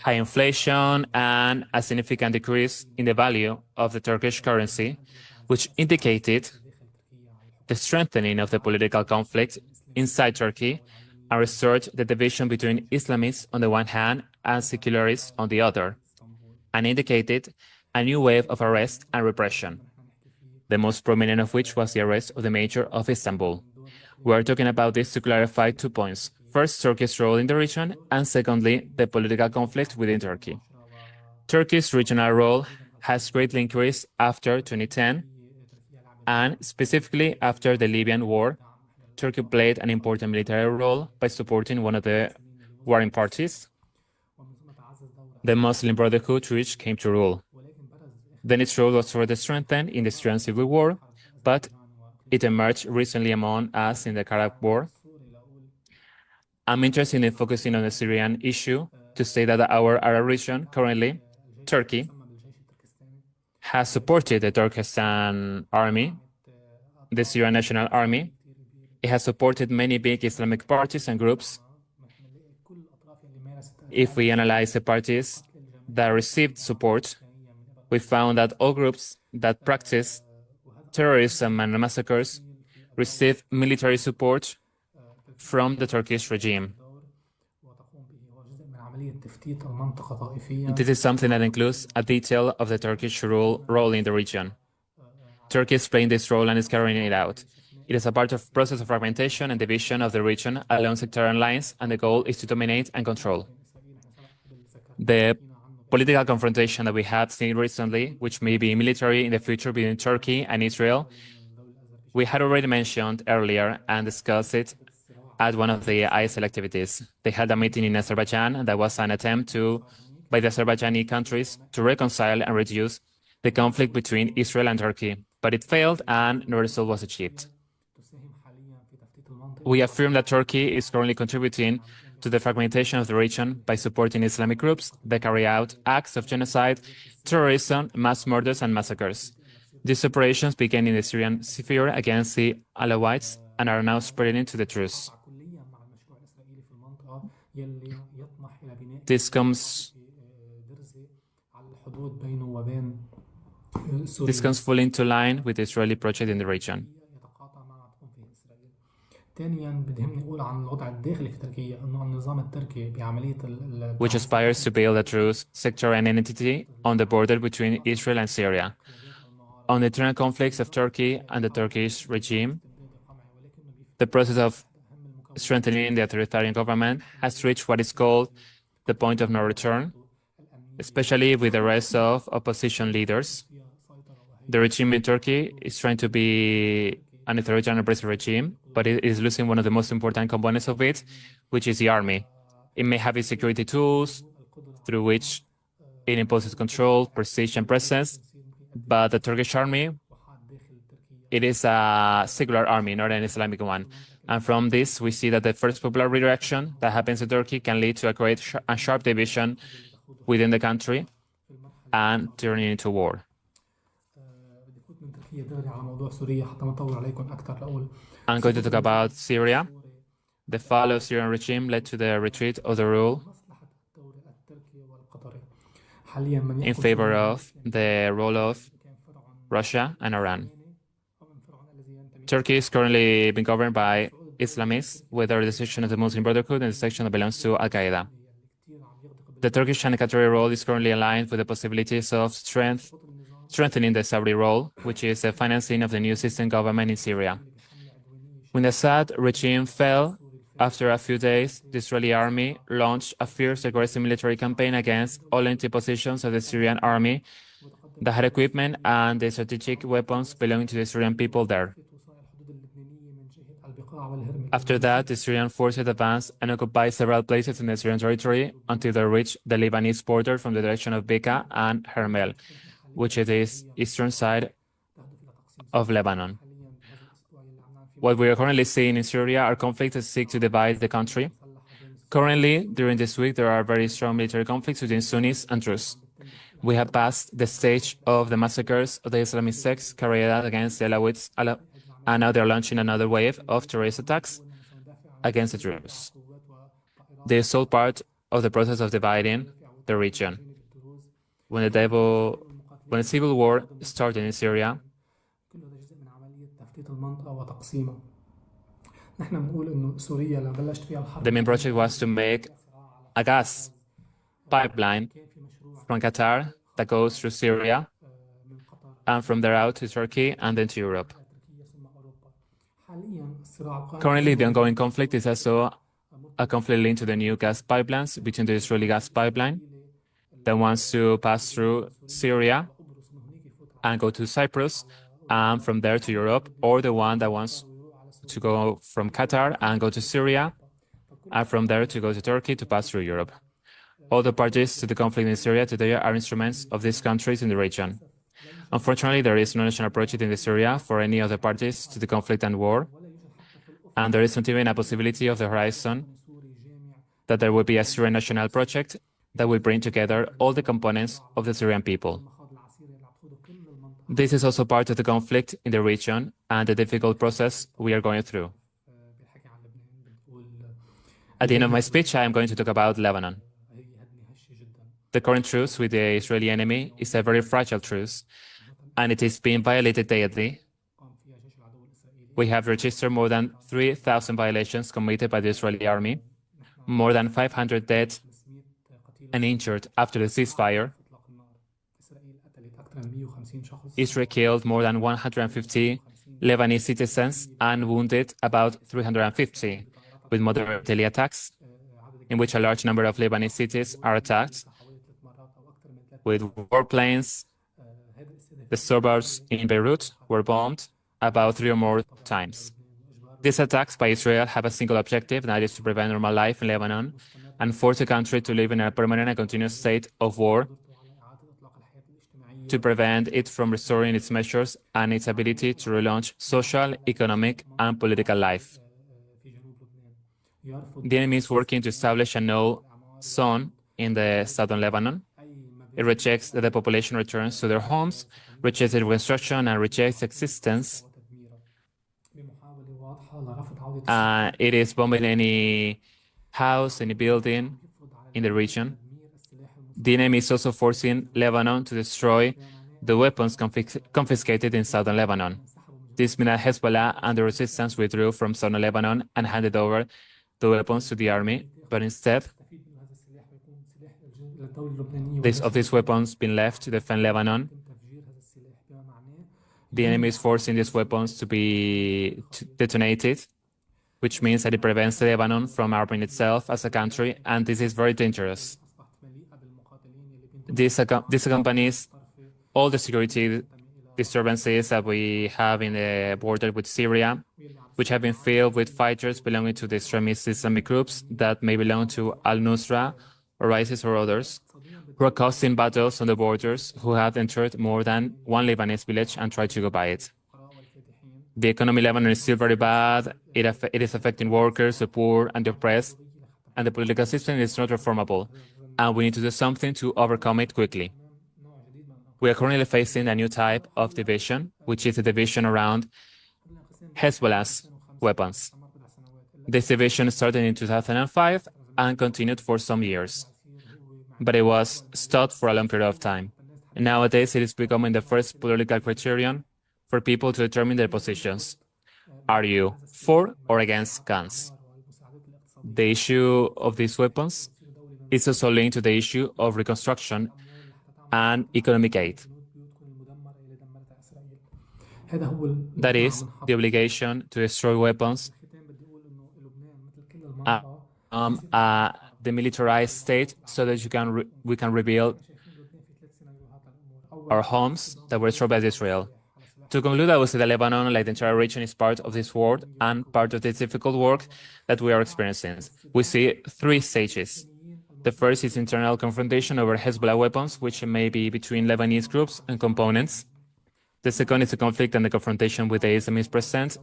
High inflation and a significant decrease in the value of the Turkish currency, which indicated the strengthening of the political conflict inside Turkey and restored the division between Islamists on the one hand and secularists on the other, and indicated a new wave of arrest and repression, the most prominent of which was the arrest of the mayor of Istanbul. We are talking about this to clarify 2 points. First, Turkey's role in the region, and secondly, the political conflict within Turkey. Turkey's regional role has greatly increased after 2010, and specifically after the Libyan war. Turkey played an important military role by supporting one of the warring parties, the Muslim Brotherhood, which came to rule. Then its role was further strengthened in the Syrian civil war, but it emerged recently among us in the Arab war. I'm interested in focusing on the Syrian issue to say that our Arab region, currently, Turkey, has supported the Turkestan army, the Syrian National Army. It has supported many big Islamic parties and groups. If we analyze the parties that received support, we found that all groups that practice terrorism and massacres receive military support from the Turkish regime. This is something that includes a detail of the Turkish role in the region. Turkey is playing this role and is carrying it out. It is a part of process of fragmentation and division of the region along sectarian lines, and the goal is to dominate and control. The political confrontation that we have seen recently, which may be military in the future between Turkey and Israel, we had already mentioned earlier and discussed it at one of the ISL activities. They had a meeting in Azerbaijan, and that was an attempt by the Azerbaijani countries to reconcile and reduce the conflict between Israel and Turkey, but it failed and no result was achieved. We affirm that Turkey is currently contributing to the fragmentation of the region by supporting Islamic groups that carry out acts of genocide, terrorism, mass murders, and massacres. These operations began in the Syrian sphere against the Alawites and are now spreading into the truce. This comes fully into line with the Israeli project in the region. Which aspires to build a true sectarian entity on the border between Israel and Syria. On the internal conflicts of Turkey and the Turkish regime, the process of strengthening the authoritarian government has reached what is called the point of no return, especially with the arrest of opposition leaders. The regime in Turkey is trying to be an authoritarian oppressive regime, but it is losing one of the most important components of it, which is the army. It may have its security tools through which it imposes control, prestige, and presence, but the Turkish army, it is a secular army, not an Islamic one. And from this, we see that the first popular redirection that happens in Turkey can lead to a great and sharp division within the country and turning into war. I'm going to talk about Syria. The fall of the Syrian regime led to the retreat of the rule in favor of the role of Russia and Iran. Turkey is currently being governed by Islamists, with the section of the Muslim Brotherhood and the section that belongs to Al-Qaeda. The Turkish and Qatari role is currently aligned with the possibilities of strengthening the Saudi role, which is the financing of the new system government in Syria. When the Assad regime fell, after a few days, the Israeli army launched a fierce, aggressive military campaign against all empty positions of the Syrian army that had equipment and the strategic weapons belonging to the Syrian people there. After that, the Syrian forces advanced and occupied several places in the Syrian territory until they reached the Lebanese border from the direction of Bekaa and Hermel, which is the eastern side of Lebanon. What we are currently seeing in Syria are conflicts that seek to divide the country. Currently, during this week, there are very strong military conflicts between Sunnis and Druze. We have passed the stage of the massacres of the Islamic sects carried out against the Alawites, and now they're launching another wave of terrorist attacks against the Druze. This is all part of the process of dividing the region. When the civil war started in Syria, the main project was to make a gas pipeline from Qatar that goes through Syria and from there out to Turkey and then to Europe. Currently, the ongoing conflict is also a conflict linked to the new gas pipelines between the Israeli gas pipeline that wants to pass through Syria and go to Cyprus and from there to Europe, or the one that wants to go from Qatar and go to Syria and from there to go to Turkey to pass through Europe. All the parties to the conflict in Syria today are instruments of these countries in the region. Unfortunately, there is no national project in Syria for any of the parties to the conflict and war, and there is not even a possibility of the horizon that there will be a Syrian national project that will bring together all the components of the Syrian people. This is also part of the conflict in the region and the difficult process we are going through. At the end of my speech, I am going to talk about Lebanon. The current truce with the Israeli enemy is a very fragile truce, and it is being violated daily. We have registered more than 3,000 violations committed by the Israeli army, more than 500 dead and injured after the ceasefire. Israel killed more than 150 Lebanese citizens and wounded about 350, with moderate artillery attacks, in which a large number of Lebanese cities are attacked, with warplanes. The suburbs in Beirut were bombed about 3 or more times. These attacks by Israel have a single objective, and that is to prevent normal life in Lebanon and force the country to live in a permanent and continuous state of war, to prevent it from restoring its measures and its ability to relaunch social, economic, and political life. The enemy is working to establish a no zone in the southern Lebanon. It rejects that the population returns to their homes, rejects the reconstruction, and rejects existence. It is bombing any house, any building in the region. The enemy is also forcing Lebanon to destroy the weapons confiscated in southern Lebanon. This meant that Hezbollah and the resistance withdrew from southern Lebanon and handed over the weapons to the army, but instead of these weapons being left to defend Lebanon, the enemy is forcing these weapons to be detonated, which means that it prevents Lebanon from arming itself as a country, and this is very dangerous. This accompanies all the security disturbances that we have in the border with Syria, which have been filled with fighters belonging to the extremist Islamic groups that may belong to Al-Nusra or ISIS or others, who are causing battles on the borders, who have entered more than one Lebanese village and tried to go by it. The economy in Lebanon is still very bad. It is affecting workers, the poor, and the oppressed, and the political system is not reformable, and we need to do something to overcome it quickly. We are currently facing a new type of division, which is a division around Hezbollah's weapons. This division started in 2005 and continued for some years, but it was stopped for a long period of time. And nowadays, it is becoming the first political criterion for people to determine their positions. Are you for or against guns? The issue of these weapons is also linked to the issue of reconstruction and economic aid. That is, the obligation to destroy weapons, the militarized state, so that we can rebuild our homes that were destroyed by Israel. To conclude, I would say that Lebanon, like the entire region, is part of this war and part of this difficult work that we are experiencing. We see 3 stages. The first is internal confrontation over Hezbollah weapons, which may be between Lebanese groups and components. The second is the conflict and the confrontation with the Islamist presence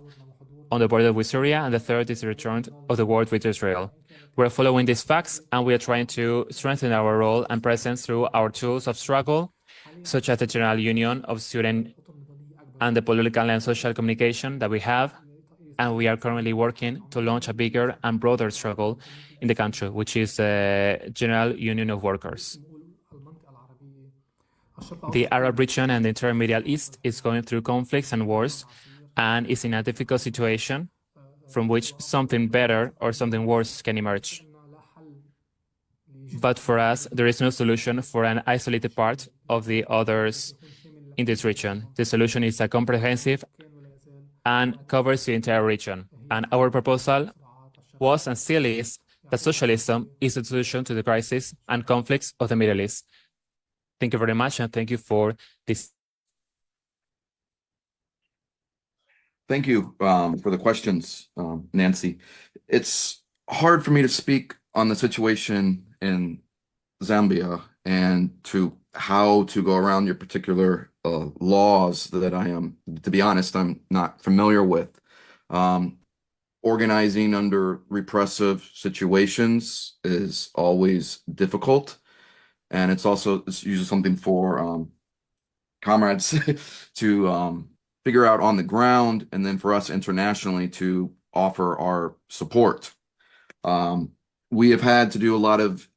on the border with Syria, and the third is the return of the war with Israel. We're following these facts, and we are trying to strengthen our role and presence through our tools of struggle, such as the General Union of Student and the political and social communication that we have, and we are currently working to launch a bigger and broader struggle in the country, which is the General Union of Workers. The Arab region and the entire Middle East is going through conflicts and wars, and is in a difficult situation from which something better or something worse can emerge. But for us, there is no solution for an isolated part of the others in this region. The solution is a comprehensive and covers the entire region. And our proposal was and still is that socialism is the solution to the crisis and conflicts of the Middle East. Thank you very much, and thank you for this. Thank you for the questions, Nancy. It's hard for me to speak on the situation in Zambia and to how to go around your particular laws that I am, to be honest, I'm not familiar with. Organizing under repressive situations is always difficult, and it's usually something for comrades to figure out on the ground, and then for us internationally to offer our support. We have had to do a lot of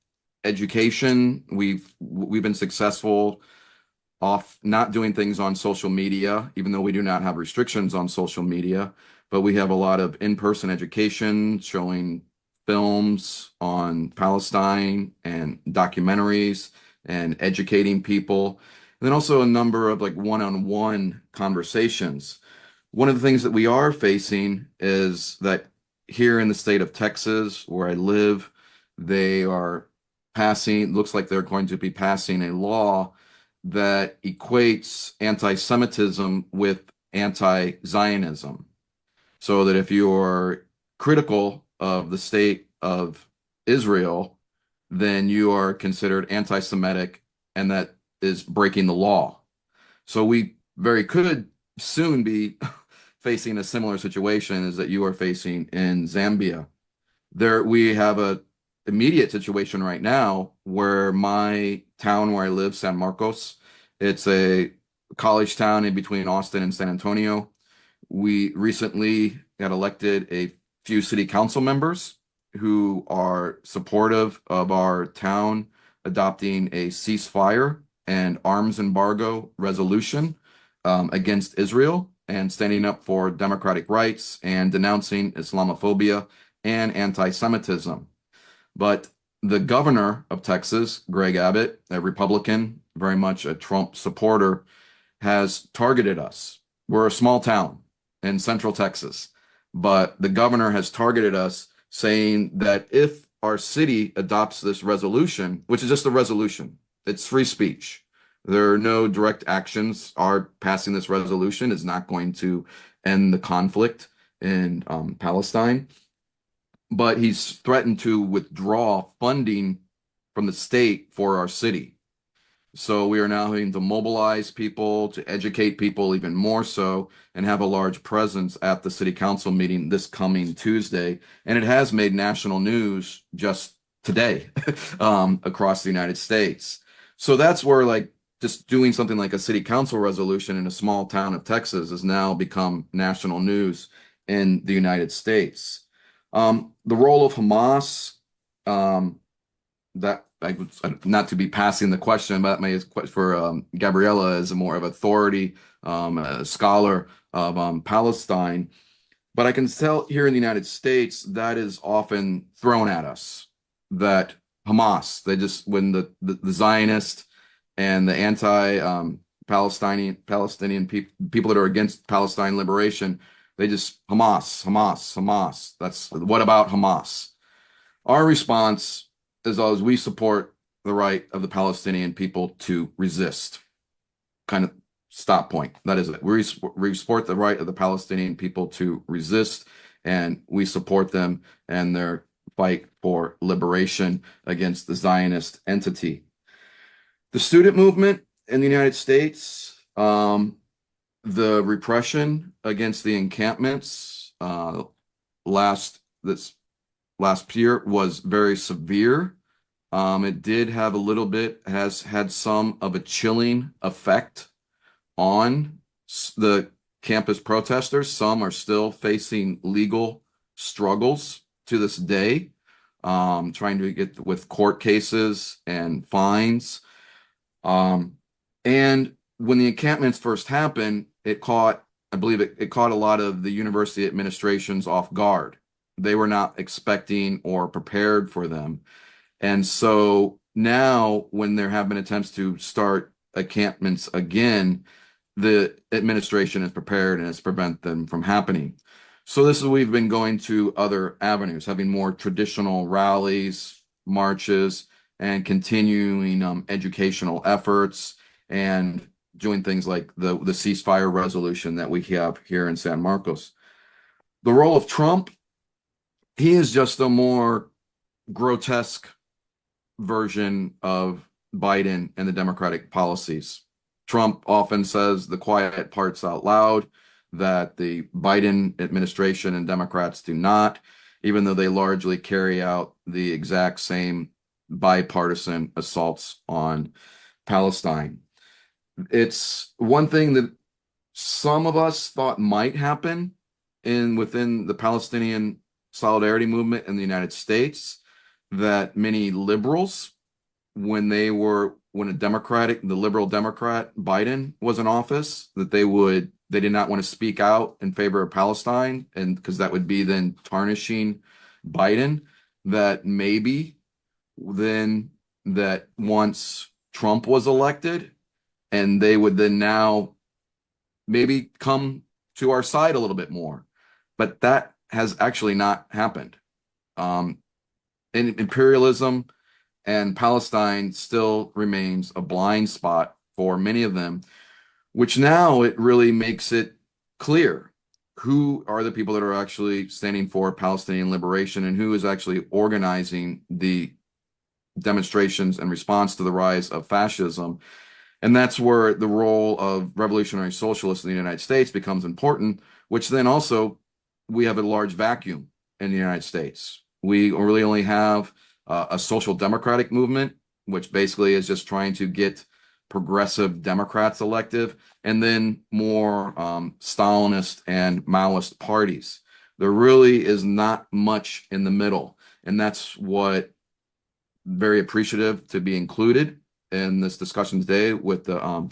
education. We've been successful off not doing things on social media, even though we do not have restrictions on social media, but we have a lot of in-person education, showing films on Palestine and documentaries and educating people. And then also a number of like one-on-one conversations. One of the things that we are facing is that here in the state of Texas, where I live, they are passing, looks like they're going to be passing a law that equates anti-Semitism with anti-Zionism. So that if you're critical of the state of Israel, then you are considered anti-Semitic, and that is breaking the law. So we very could soon be facing a similar situation as that you are facing in Zambia. There, we have a immediate situation right now where my town where I live, San Marcos, it's a college town in between Austin and San Antonio. We recently got elected a few city council members who are supportive of our town adopting a ceasefire and arms embargo resolution against Israel and standing up for democratic rights and denouncing Islamophobia and anti-Semitism. But the governor of Texas, Greg Abbott, a Republican, very much a Trump supporter, has targeted us. We're a small town in central Texas, but the governor has targeted us, saying that if our city adopts this resolution, which is just a resolution, it's free speech. There are no direct actions. Our passing this resolution is not going to end the conflict in Palestine. But he's threatened to withdraw funding from the state for our city. So we are now having to mobilize people, to educate people even more so, and have a large presence at the city council meeting this coming Tuesday. And it has made national news just today across the United States. So that's where, like, just doing something like a city council resolution in a small town of Texas has now become national news in the United States. The role of Hamas, that I would, not to be passing the question, but may for Gabriella as a more of authority, a scholar of Palestine. But I can tell here in the United States that is often thrown at us, that Hamas, they just, when the Zionist and the anti-Palestinian people that are against Palestine liberation, they just Hamas. That's what about Hamas? Our response is always, we support the right of the Palestinian people to resist. Kind of stop point. That is it. We support the right of the Palestinian people to resist, and we support them and their fight for liberation against the Zionist entity. The student movement in the United States, the repression against the encampments last year was very severe. It did have a little bit, has had some of a chilling effect on the campus protesters. Some are still facing legal struggles to this day, trying to get with court cases and fines. And when the encampments first happened, I believe it caught a lot of the university administrations off guard. They were not expecting or prepared for them. And so now when there have been attempts to start encampments again, the administration is prepared and has prevented them from happening. So this is, we've been going to other avenues, having more traditional rallies, marches, and continuing educational efforts, and doing things like the ceasefire resolution that we have here in San Marcos. The role of Trump, he is just a more grotesque version of Biden and the Democratic policies. Trump often says the quiet parts out loud that the Biden administration and Democrats do not, even though they largely carry out the exact same bipartisan assaults on Palestine. It's one thing that some of us thought might happen within the Palestinian solidarity movement in the United States, that many liberals, when the liberal Democrat Biden was in office, that they did not want to speak out in favor of Palestine, and because that would be then tarnishing Biden, that maybe then that once Trump was elected, and they would then now maybe come to our side a little bit more. But that has actually not happened. Imperialism and Palestine still remains a blind spot for many of them, which now it really makes it clear who are the people that are actually standing for Palestinian liberation and who is actually organizing the demonstrations in response to the rise of fascism. And that's where the role of revolutionary socialists in the United States becomes important, which then also we have a large vacuum in the United States. We really only have a social democratic movement, which basically is just trying to get progressive Democrats elective, and then more Stalinist and Maoist parties. There really is not much in the middle. And that's what very appreciative to be included in this discussion today with the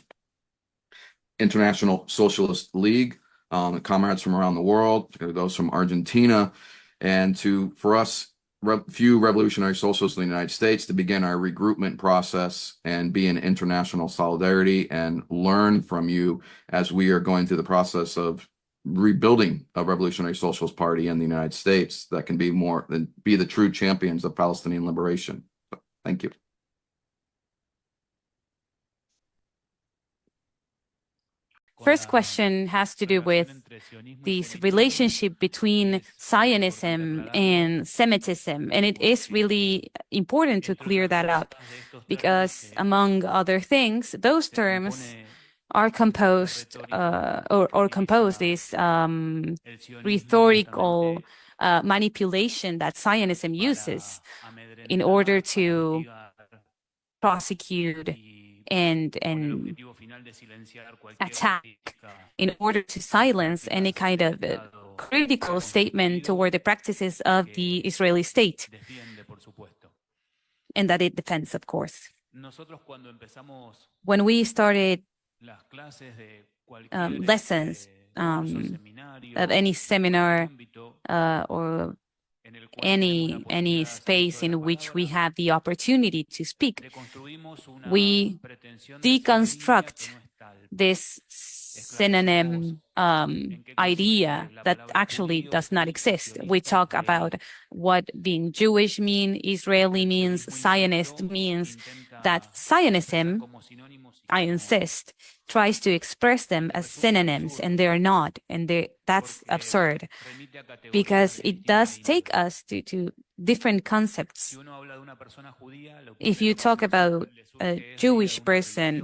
International Socialist League, comrades from around the world, those from Argentina, and for us, few revolutionary socialists in the United States to begin our regroupment process and be in international solidarity and learn from you as we are going through the process of rebuilding a revolutionary socialist party in the United States that can be the true champions of Palestinian liberation. So, thank you. First question has to do with this relationship between Zionism and Semitism. And it is really important to clear that up because, among other things, those terms are composed or compose this rhetorical manipulation that Zionism uses in order to prosecute and attack, in order to silence any kind of critical statement toward the practices of the Israeli state, and that it defends, of course. When we started lessons of any seminar or any space in which we have the opportunity to speak, we deconstruct this synonym idea that actually does not exist. We talk about what being Jewish means, Israeli means, Zionist means, that Zionism, I insist, tries to express them as synonyms, and they're not, and that's absurd, because it does take us to different concepts. If you talk about a Jewish person,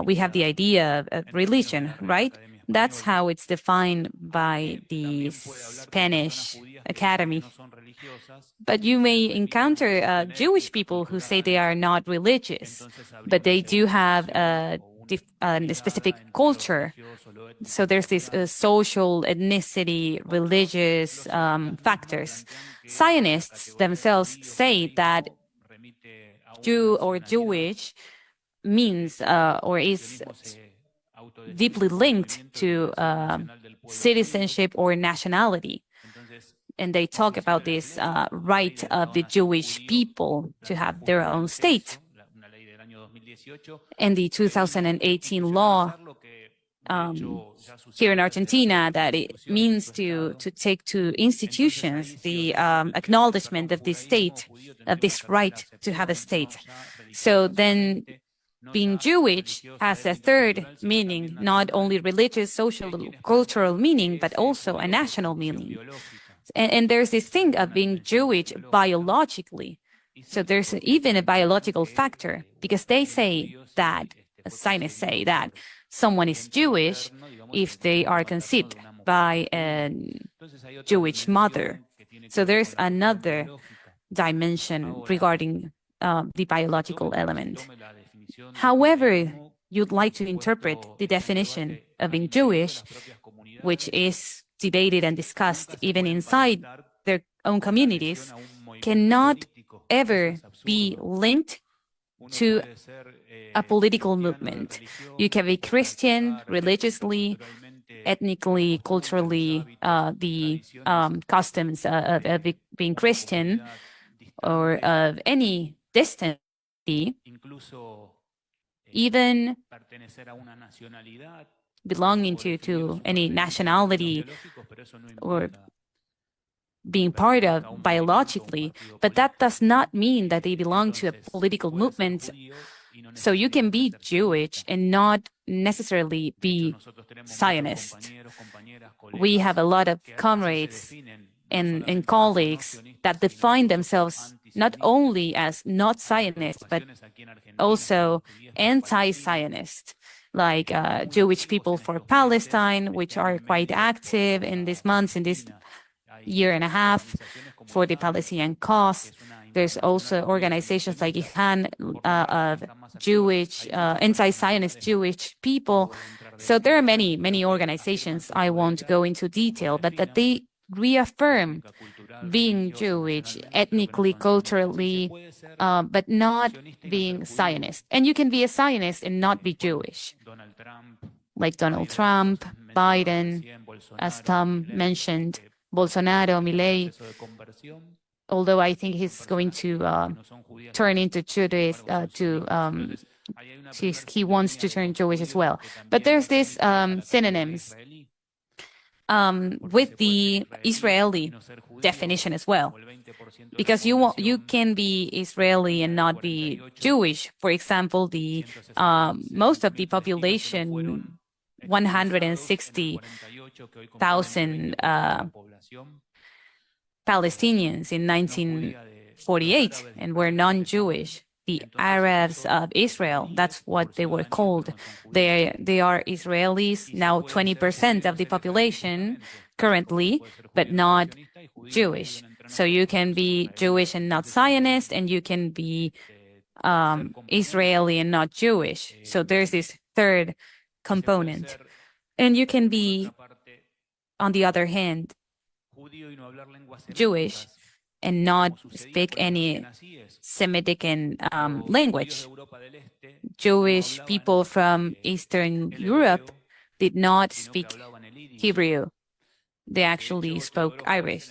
we have the idea of religion, right? That's how it's defined by the Spanish Academy. But you may encounter Jewish people who say they are not religious, but they do have a specific culture. So there's this social, ethnicity, religious factors. Zionists themselves say that Jew or Jewish means or is deeply linked to citizenship or nationality. And they talk about this right of the Jewish people to have their own state. And the 2018 law here in Argentina, that it means to take to institutions the acknowledgement of this state, of this right to have a state. So then being Jewish has a third meaning, not only religious, social, cultural meaning, but also a national meaning. And there's this thing of being Jewish biologically. So there's even a biological factor, because they say that, Zionists say that someone is Jewish if they are conceived by a Jewish mother. So there's another dimension regarding the biological element. However you'd like to interpret the definition of being Jewish, which is debated and discussed even inside their own communities, cannot ever be linked to a political movement. You can be Christian religiously, ethnically, culturally, the customs of being Christian or of any distance, even belonging to any nationality or being part of biologically, but that does not mean that they belong to a political movement. So you can be Jewish and not necessarily be Zionist. We have a lot of comrades and colleagues that define themselves not only as not Zionist, but also anti-Zionist, like Jewish People for Palestine, which are quite active in these months, in this year and a half, for the Palestinian cause. There's also organizations like IHAN of Jewish, anti-Zionist Jewish people. So there are many, many organizations. I won't go into detail, but that they reaffirm being Jewish, ethnically, culturally, but not being Zionist. And you can be a Zionist and not be Jewish, like Donald Trump, Biden, as Tom mentioned, Bolsonaro, Milei, although I think he's going to turn into Jewish, he wants to turn Jewish as well. But there's these synonyms with the Israeli definition as well, because you can be Israeli and not be Jewish. For example, the most of the population, 160,000 Palestinians in 1948, and were non-Jewish. The Arabs of Israel, that's what they were called. They are Israelis, now 20% of the population currently, but not Jewish. So you can be Jewish and not Zionist, and you can be Israeli and not Jewish. So there's this third component. And you can be, on the other hand, Jewish and not speak any Semitic language. Jewish people from Eastern Europe did not speak Hebrew. They actually spoke Irish.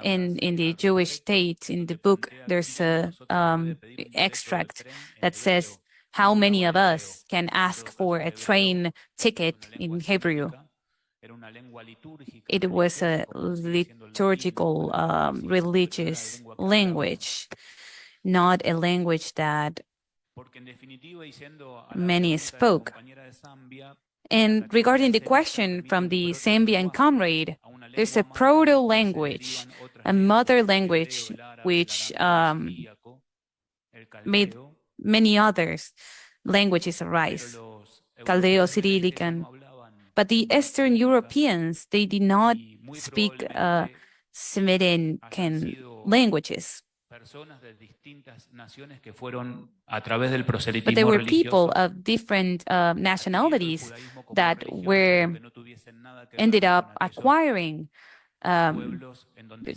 In the Jewish State, in the book, there's a extract that says how many of us can ask for a train ticket in Hebrew. It was a liturgical, religious language, not a language that many spoke. And regarding the question from the Zambian comrade, there's a proto-language, a mother language, which made many others languages arise, Chaldeo-Cyrillican. But the Eastern Europeans, they did not speak Semitic languages. But there were people of different nationalities that ended up acquiring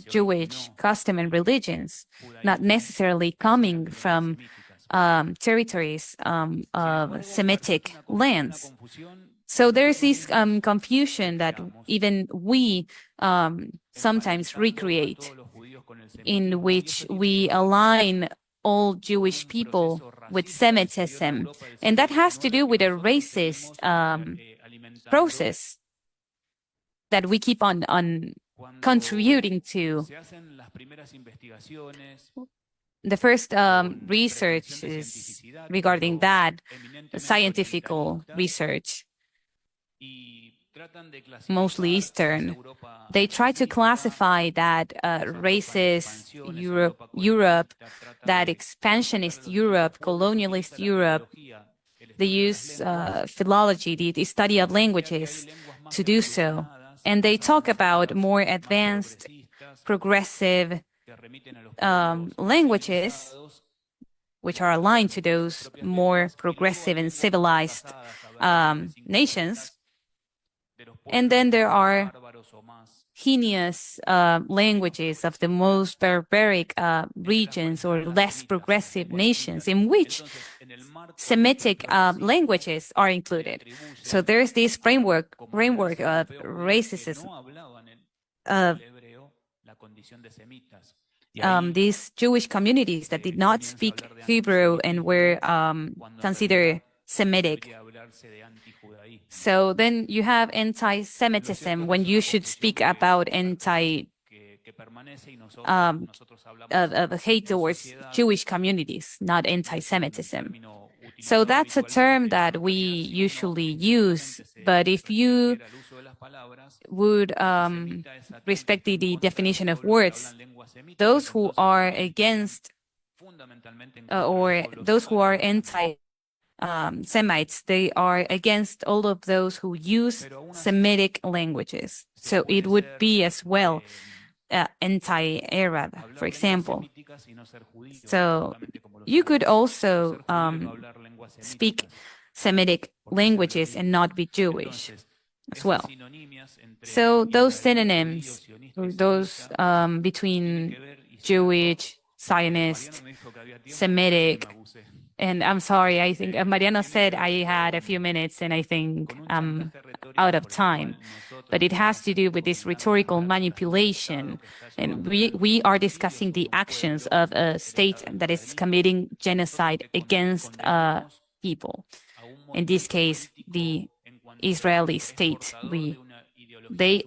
Jewish custom and religions, not necessarily coming from territories of Semitic lands. So there's this confusion that even we sometimes recreate, in which we align all Jewish people with Semitism. And that has to do with a racist process that we keep on contributing to. The first research is regarding that, scientific research, mostly Eastern. They try to classify that racist Europe, that expansionist Europe, colonialist Europe. They use philology, the study of languages, to do so. And they talk about more advanced, progressive languages, which are aligned to those more progressive and civilized nations. And then there are heinous languages of the most barbaric regions or less progressive nations, in which Semitic languages are included. So there's this framework of racism, of these Jewish communities that did not speak Hebrew and were considered Semitic. So then you have anti-Semitism when you should speak about hate towards Jewish communities, not anti-Semitism. So that's a term that we usually use, but if you would respect the definition of words, those who are against or those who are anti-Semites, they are against all of those who use Semitic languages. So it would be as well anti-Arab, for example. So you could also speak Semitic languages and not be Jewish as well. So those synonyms, those between Jewish, Zionist, Semitic, and I'm sorry, I think Mariano said I had a few minutes and I think I'm out of time. But it has to do with this rhetorical manipulation. And we are discussing the actions of a state that is committing genocide against people. In this case, the Israeli state. They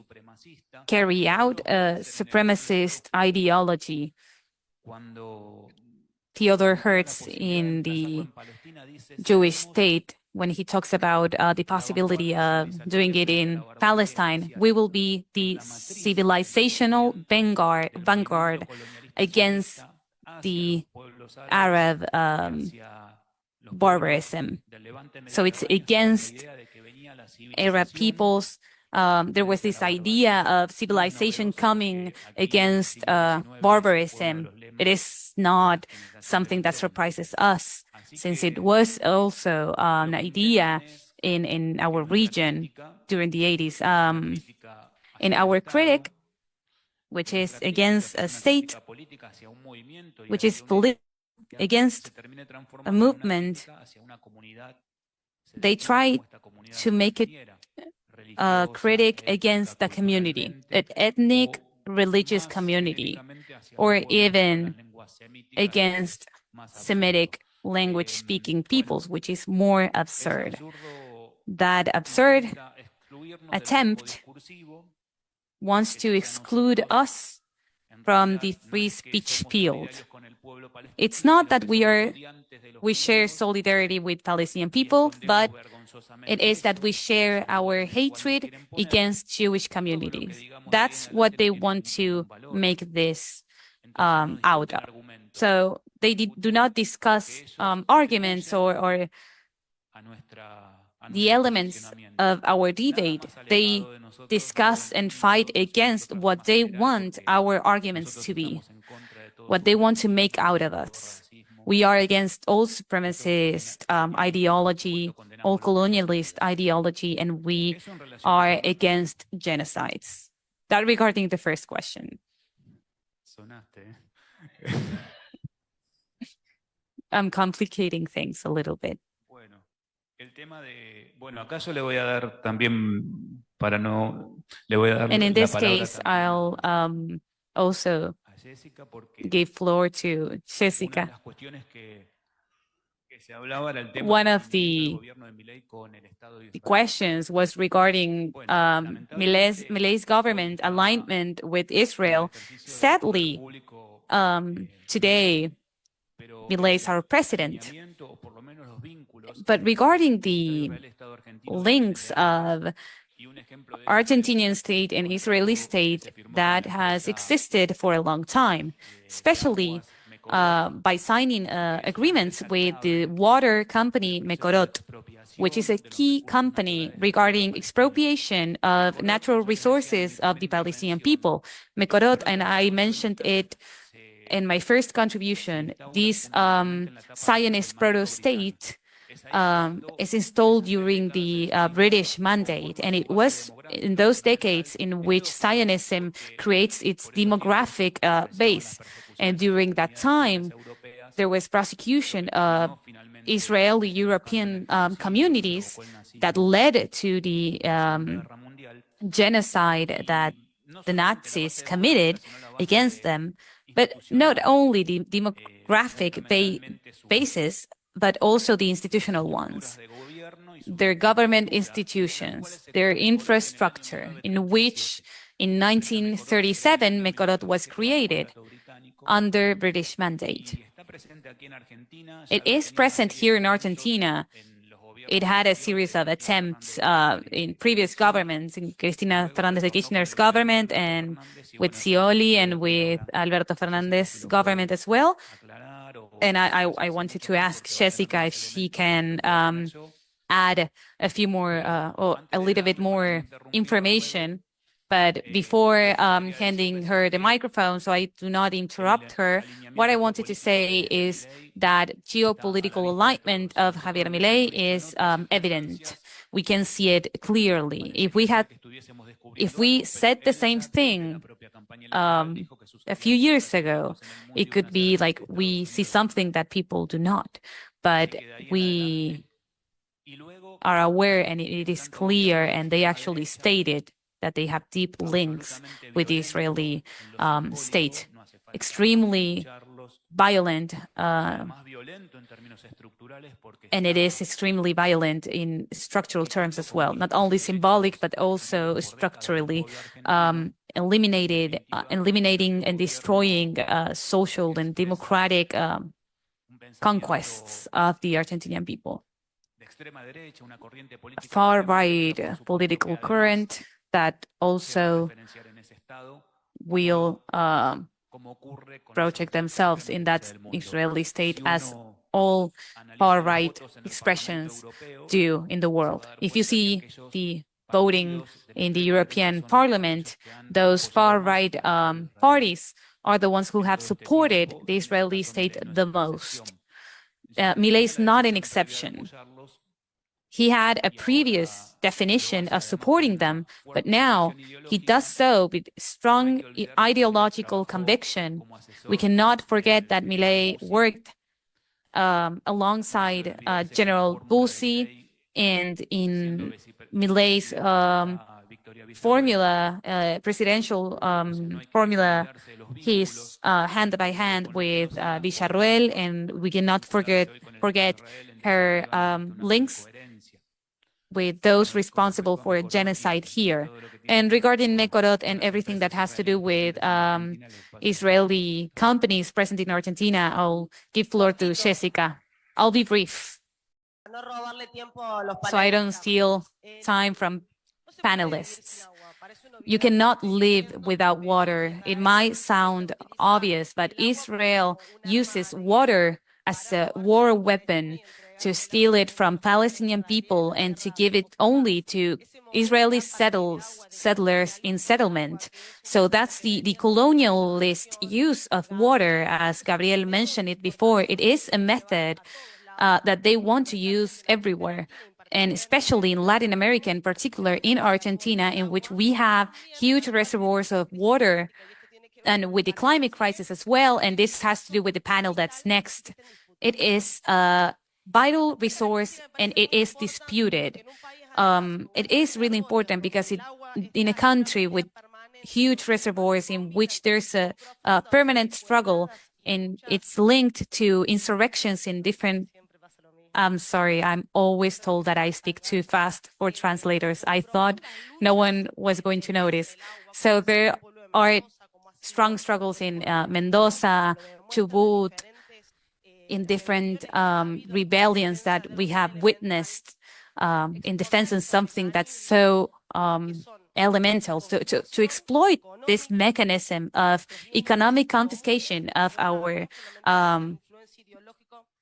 carry out a supremacist ideology. Theodor Herz in the Jewish state, when he talks about the possibility of doing it in Palestine, we will be the civilizational vanguard against the Arab barbarism. So it's against Arab peoples. There was this idea of civilization coming against barbarism. It is not something that surprises us, since it was also an idea in our region during the 80s. In our critic, which is against a state, which is against a movement, they try to make it a critic against the community, an ethnic, religious community, or even against Semitic language-speaking peoples, which is more absurd. That absurd attempt wants to exclude us from the free speech field. It's not that we share solidarity with Palestinian people, but it is that we share our hatred against Jewish communities. That's what they want to make this out of. So they do not discuss arguments or the elements of our debate. They discuss and fight against what they want our arguments to be, what they want to make out of us. We are against all supremacist ideology, all colonialist ideology, and we are against genocides. That regarding the first question. I'm complicating things a little bit. And in this case, I'll also give floor to Jessica. One of the questions was regarding Milei's government alignment with Israel. Sadly, today, Milei is our president. But regarding the links of Argentinian state and Israeli state that has existed for a long time, especially by signing agreements with the water company Mekorot, which is a key company regarding expropriation of natural resources of the Palestinian people. Mekorot, and I mentioned it in my first contribution, this Zionist proto-state is installed during the British mandate, and it was in those decades in which Zionism creates its demographic base. And during that time, there was prosecution of Israeli European communities that led to the genocide that the Nazis committed against them. But not only the demographic basis, but also the institutional ones, their government institutions, their infrastructure, in which in 1937 Mecorot was created under British mandate. It is present here in Argentina. It had a series of attempts in previous governments, in Cristina Fernández de Kirchner's government, and with Scioli and with Alberto Fernández's government as well. And I wanted to ask Jessica if she can add a few more, or a little bit more information. But before handing her the microphone, so I do not interrupt her, what I wanted to say is that geopolitical alignment of Javier Milei is evident. We can see it clearly. If we said the same thing a few years ago, it could be like we see something that people do not. But we are aware, and it is clear, and they actually stated that they have deep links with the Israeli state, extremely violent, and it is extremely violent in structural terms as well, not only symbolic, but also structurally, eliminating and destroying social and democratic conquests of the Argentinian people. A far-right political current that also will project themselves in that Israeli state, as all far-right expressions do in the world. If you see the voting in the European Parliament, those far-right parties are the ones who have supported the Israeli state the most. Milei is not an exception. He had a previous definition of supporting them, but now he does so with strong ideological conviction. We cannot forget that Milei worked alongside General Bussi, and in Milei's presidential formula, he's hand by hand with Villarroel, and we cannot forget her links with those responsible for genocide here. And regarding Mecorot and everything that has to do with Israeli companies present in Argentina, I'll give floor to Jessica. I'll be brief, so I don't steal time from panelists. You cannot live without water. It might sound obvious, but Israel uses water as a war weapon to steal it from Palestinian people and to give it only to Israeli settlers in settlement. So that's the colonialist use of water, as Gabriel mentioned it before. It is a method that they want to use everywhere, and especially in Latin America, in particular in Argentina, in which we have huge reservoirs of water, and with the climate crisis as well. And this has to do with the panel that's next. It is a vital resource, and it is disputed. It is really important because in a country with huge reservoirs in which there's a permanent struggle, and it's linked to insurrections in different... I'm sorry, I'm always told that I speak too fast for translators. I thought no one was going to notice. So there are strong struggles in Mendoza, Chubut, in different rebellions that we have witnessed in defense of something that's so elemental, to exploit this mechanism of economic confiscation of our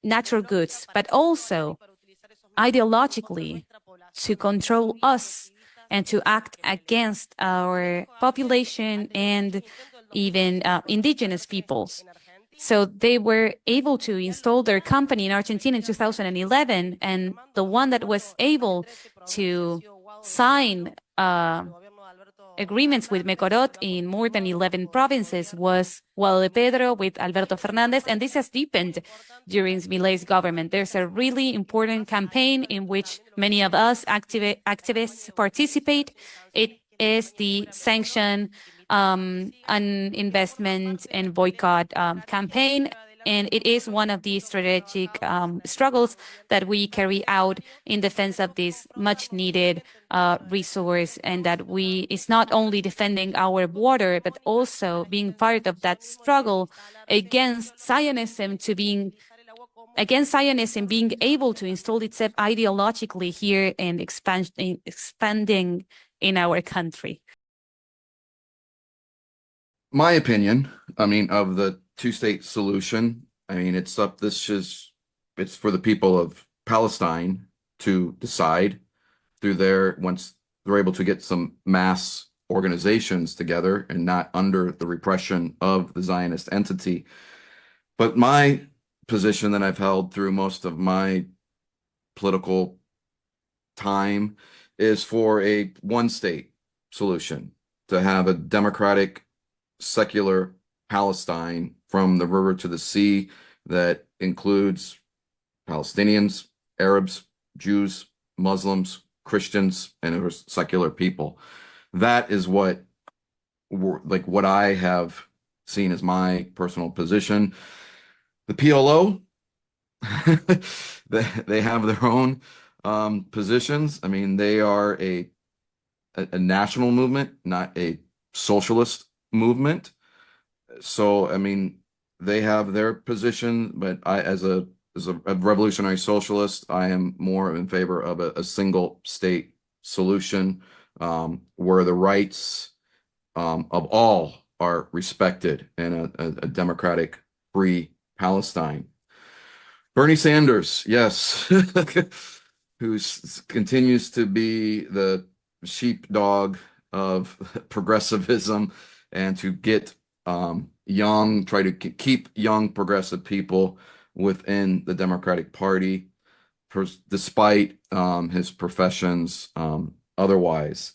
natural goods, but also ideologically to control us and to act against our population and even indigenous peoples. So they were able to install their company in Argentina in 2011, and the one that was able to sign agreements with Mecorot in more than 11 provinces was Guado de Pedro with Alberto Fernández, and this has deepened during Milei's government. There's a really important campaign in which many of us activists participate. It is the sanction, an investment and boycott campaign, And it is one of the strategic struggles that we carry out in defense of this much needed resource, and that it's not only defending our border, but also being part of that struggle against Zionism being able to install itself ideologically here and expanding in our country. My opinion, I mean, of the two-state solution, I mean, it's for the people of Palestine to decide once they're able to get some mass organizations together and not under the repression of the Zionist entity. But my position that I've held through most of my political time is for a one-state solution, to have a democratic, secular Palestine from the river to the sea that includes Palestinians, Arabs, Jews, Muslims, Christians, and secular people. That is what I have seen as my personal position. The PLO, they have their own positions. I mean, they are a national movement, not a socialist movement. So, I mean, they have their position, but as a revolutionary socialist, I am more in favor of a single state solution where the rights of all are respected in a democratic, free Palestine. Bernie Sanders, yes, who continues to be the sheepdog of progressivism, and to get try to keep young progressive people within the Democratic Party, despite his professions otherwise.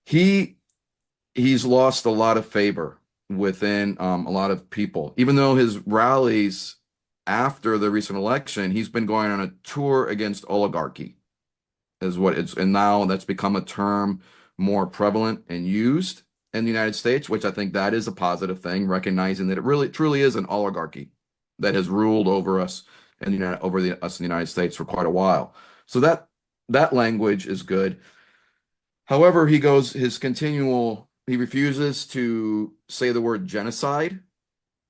He's lost a lot of favor within a lot of people, even though his rallies after the recent election, he's been going on a tour against oligarchy, and now that's become a term more prevalent and used in the United States, which I think that is a positive thing, recognizing that it really truly is an oligarchy that has ruled over us us in the United States for quite a while. So that language is good. However, he refuses to say the word genocide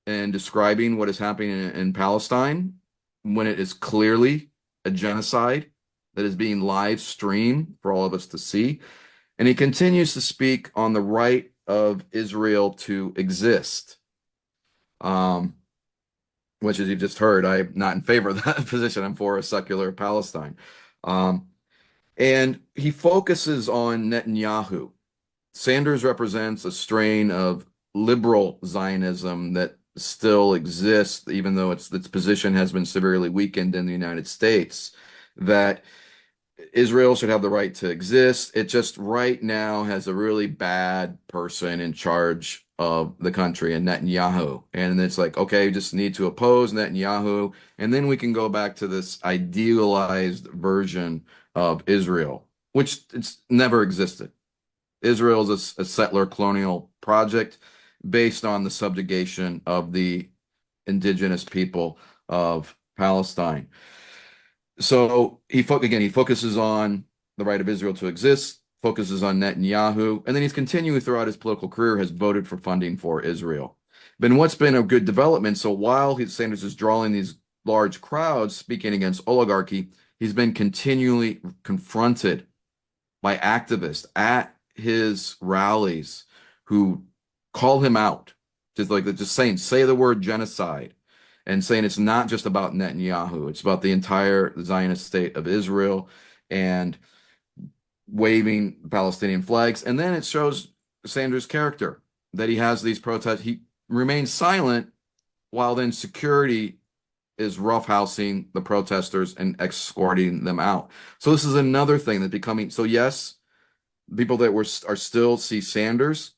in describing what is happening in Palestine, when it is clearly a genocide that is being live streamed for all of us to see. And he continues to speak on the right of Israel to exist, which, as you've just heard, I'm not in favor of that position. I'm for a secular Palestine. And he focuses on Netanyahu. Sanders represents a strain of liberal Zionism that still exists, even though its position has been severely weakened in the United States, that Israel should have the right to exist. It just right now has a really bad person in charge of the country, and Netanyahu. And it's like, okay, we just need to oppose Netanyahu, and then we can go back to this idealized version of Israel, which it's never existed. Israel is a settler colonial project based on the subjugation of the indigenous people of Palestine. So he focuses on the right of Israel to exist, focuses on Netanyahu, and then he's continuing throughout his political career, has voted for funding for Israel. But what's been a good development, so while Sanders is drawing these large crowds speaking against oligarchy, he's been continually confronted by activists at his rallies who call him out, just saying, say the word genocide, and saying it's not just about Netanyahu, it's about the entire Zionist state of Israel, and waving Palestinian flags. And then it shows Sanders' character, that he has these protests. He remains silent while then security is roughhousing the protesters and escorting them out. So this is another thing that becoming, so yes, people that are still see Sanders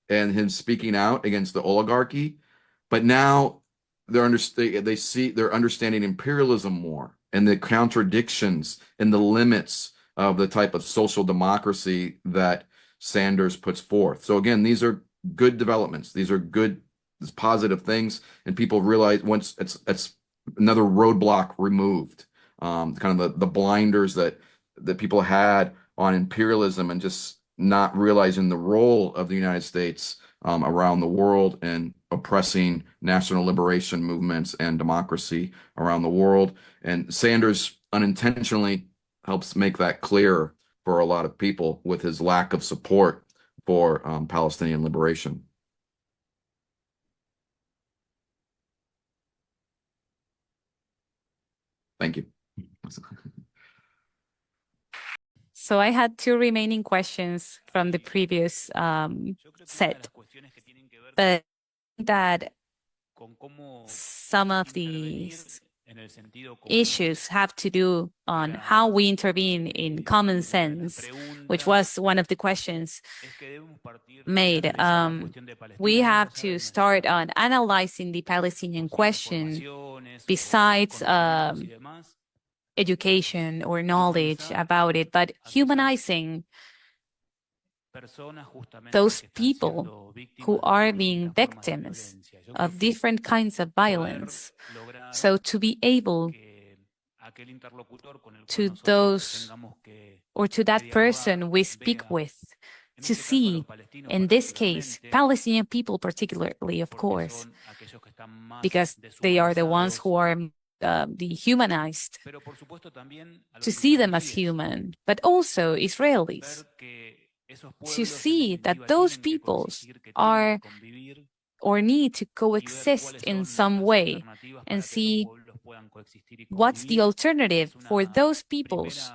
and him speaking out against the oligarchy, but now they're understanding imperialism more, and the contradictions and the limits of the type of social democracy that Sanders puts forth. So again, these are good developments. These are good positive things, and people realize once it's another roadblock removed, kind of the blinders that people had on imperialism and just not realizing the role of the United States around the world and oppressing national liberation movements and democracy around the world. And Sanders unintentionally helps make that clear for a lot of people with his lack of support for Palestinian liberation. Thank you. So I had two remaining questions from the previous set, but that some of these issues have to do on how we intervene in common sense, which was one of the questions made. We have to start on analyzing the Palestinian question besides education or knowledge about it, but humanizing those people who are being victims of different kinds of violence. So to be able to those or to that person we speak with to see, in this case, Palestinian people particularly, of course, because they are the ones who are dehumanized, to see them as human, but also Israelis, to see that those peoples are or need to coexist in some way and see what's the alternative for those peoples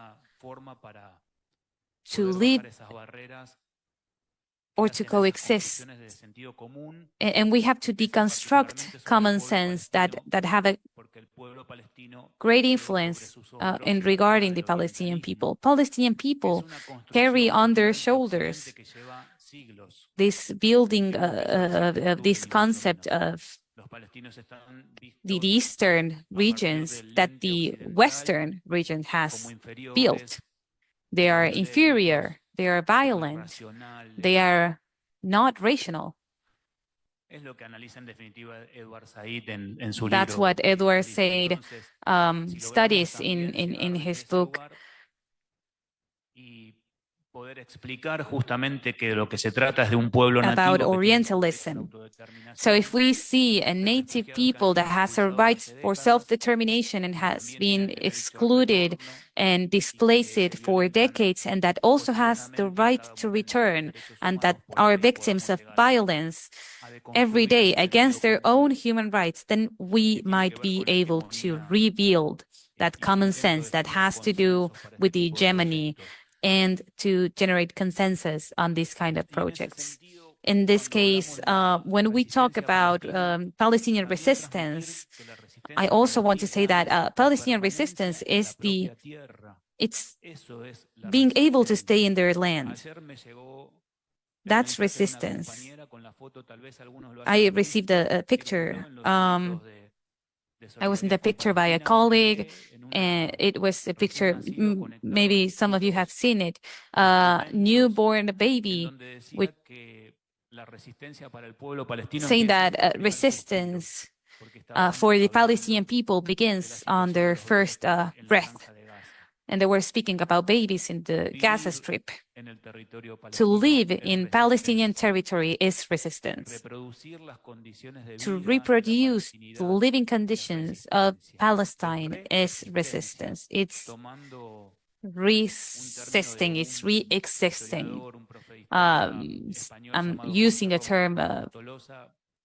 to live or to coexist. And we have to deconstruct common sense that have a great influence in regarding the Palestinian people. Palestinian people carry on their shoulders this building of this concept of the eastern regions that the western region has built. They are inferior, they are violent, they are not rational. That's what Edward Said studies in his book. About Orientalism. So if we see a native people that has a right for self-determination and has been excluded and displaced for decades, and that also has the right to return, and that are victims of violence every day against their own human rights, then we might be able to rebuild that common sense that has to do with the hegemony and to generate consensus on these kind of projects. In this case, when we talk about Palestinian resistance, I also want to say that Palestinian resistance is it's being able to stay in their land. That's resistance. I received a picture. I was in the picture by a colleague, and it was a picture, maybe some of you have seen it, newborn baby, with saying that resistance for the Palestinian people begins on their first breath. And they were speaking about babies in the Gaza Strip. To live in Palestinian territory is resistance. To reproduce the living conditions of Palestine is resistance. It's resisting, it's re-existing. I'm using a term of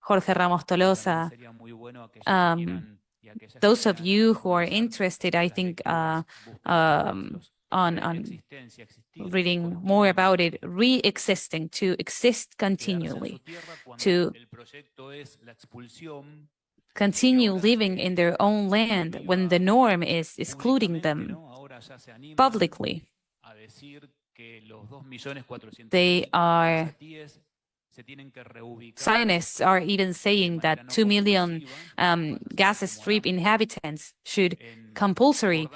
Jorge Ramos Tolosa. Those of you who are interested, I think, on reading more about it, re-existing, to exist continually, to continue living in their own land when the norm is excluding them publicly. They are Zionists are even saying that 2 million Gaza Strip inhabitants should compulsory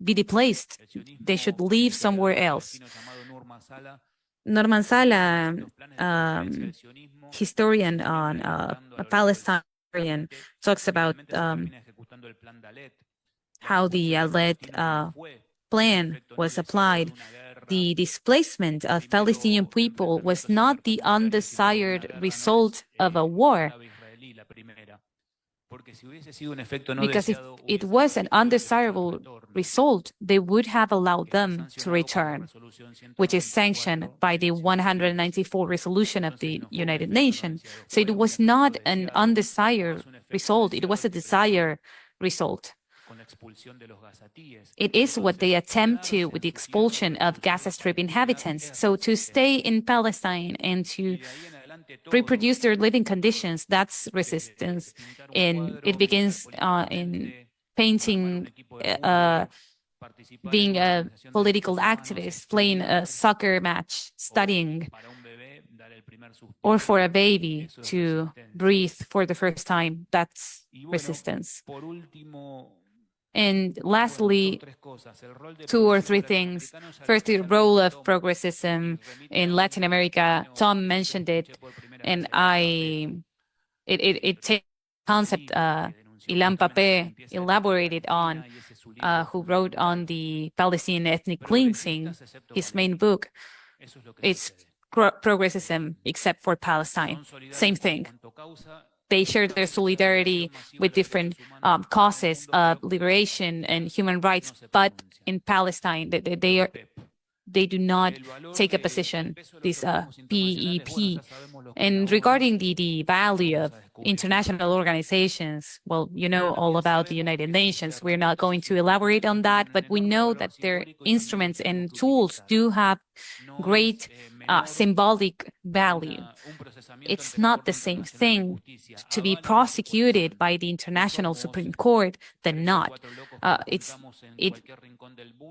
be displaced. They should leave somewhere else. Norman Sala, historian on Palestine, talks about how the Alet plan was applied. The displacement of Palestinian people was not the undesired result of a war, because if it was an undesirable result, they would have allowed them to return, which is sanctioned by the 194 resolution of the United Nations. So it was not an undesired result, it was a desired result. It is what they attempt to with the expulsion of Gaza Strip inhabitants. So to stay in Palestine and to reproduce their living conditions, that's resistance. And it begins in painting, being a political activist, playing a soccer match, studying, or for a baby to breathe for the first time. That's resistance. And lastly, 2 or 3 things. First, the role of progressivism in Latin America. Tom mentioned it, and it takes concept Ilan Pape elaborated on, who wrote on the Palestinian ethnic cleansing, his main book. It's progressivism except for Palestine. Same thing. They share their solidarity with different causes of liberation and human rights, but in Palestine, they do not take a position, this PEP. And regarding the value of international organizations, well, you know all about the United Nations. We're not going to elaborate on that, but we know that their instruments and tools do have great symbolic value. It's not the same thing to be prosecuted by the International Supreme Court than not. It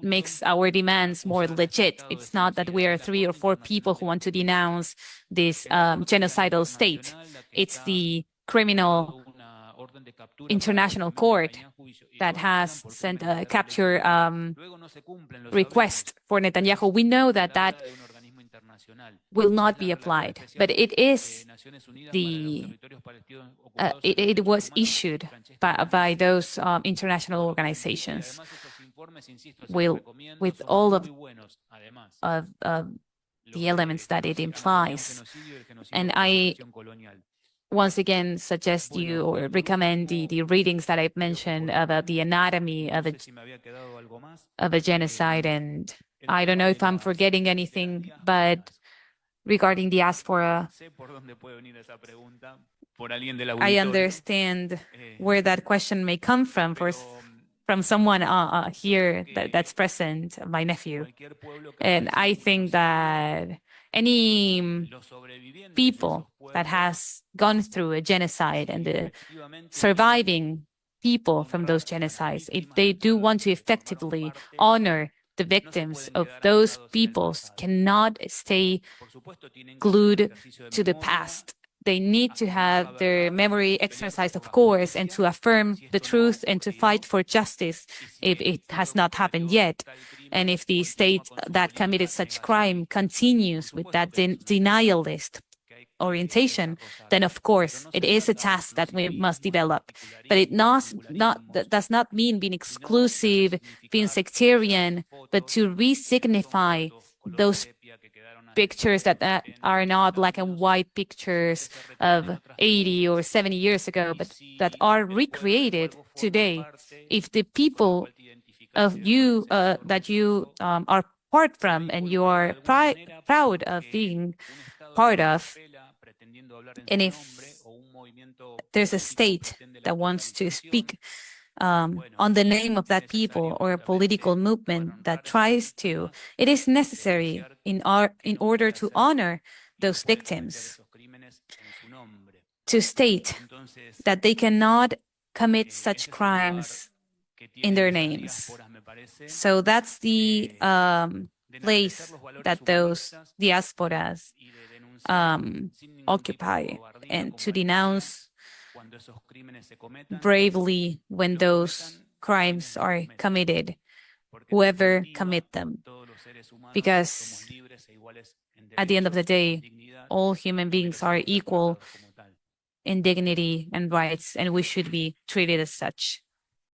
makes our demands more legit. It's not that we are 3 or 4 people who want to denounce this genocidal state. It's the criminal international court that has sent a capture request for Netanyahu. We know that that will not be applied, but it is it was issued by those international organizations with all of the elements that it implies. And I once again suggest you or recommend the readings that I've mentioned about the anatomy of a genocide. And I don't know if I'm forgetting anything, but regarding diaspora, I understand where that question may come from someone here that's present, my nephew. And I think that any people that has gone through a genocide and the surviving people from those genocides, if they do want to effectively honor the victims of those peoples, cannot stay glued to the past. They need to have their memory exercised, of course, and to affirm the truth and to fight for justice if it has not happened yet. And if the state that committed such crime continues with that denialist orientation, then of course it is a task that we must develop. But it does not mean being exclusive, being sectarian, but to re-signify those pictures that are not black and white pictures of 80 or 70 years ago, but that are recreated today. If the people of you that you are part from and you are proud of being part of, and if there's a state that wants to speak on the name of that people or a political movement that tries to, it is necessary in order to honor those victims to state that they cannot commit such crimes in their names. So that's the place that those diasporas occupy, and to denounce bravely when those crimes are committed, whoever commit them, because At the end of the day, all human beings are equal in dignity and rights, and we should be treated as such.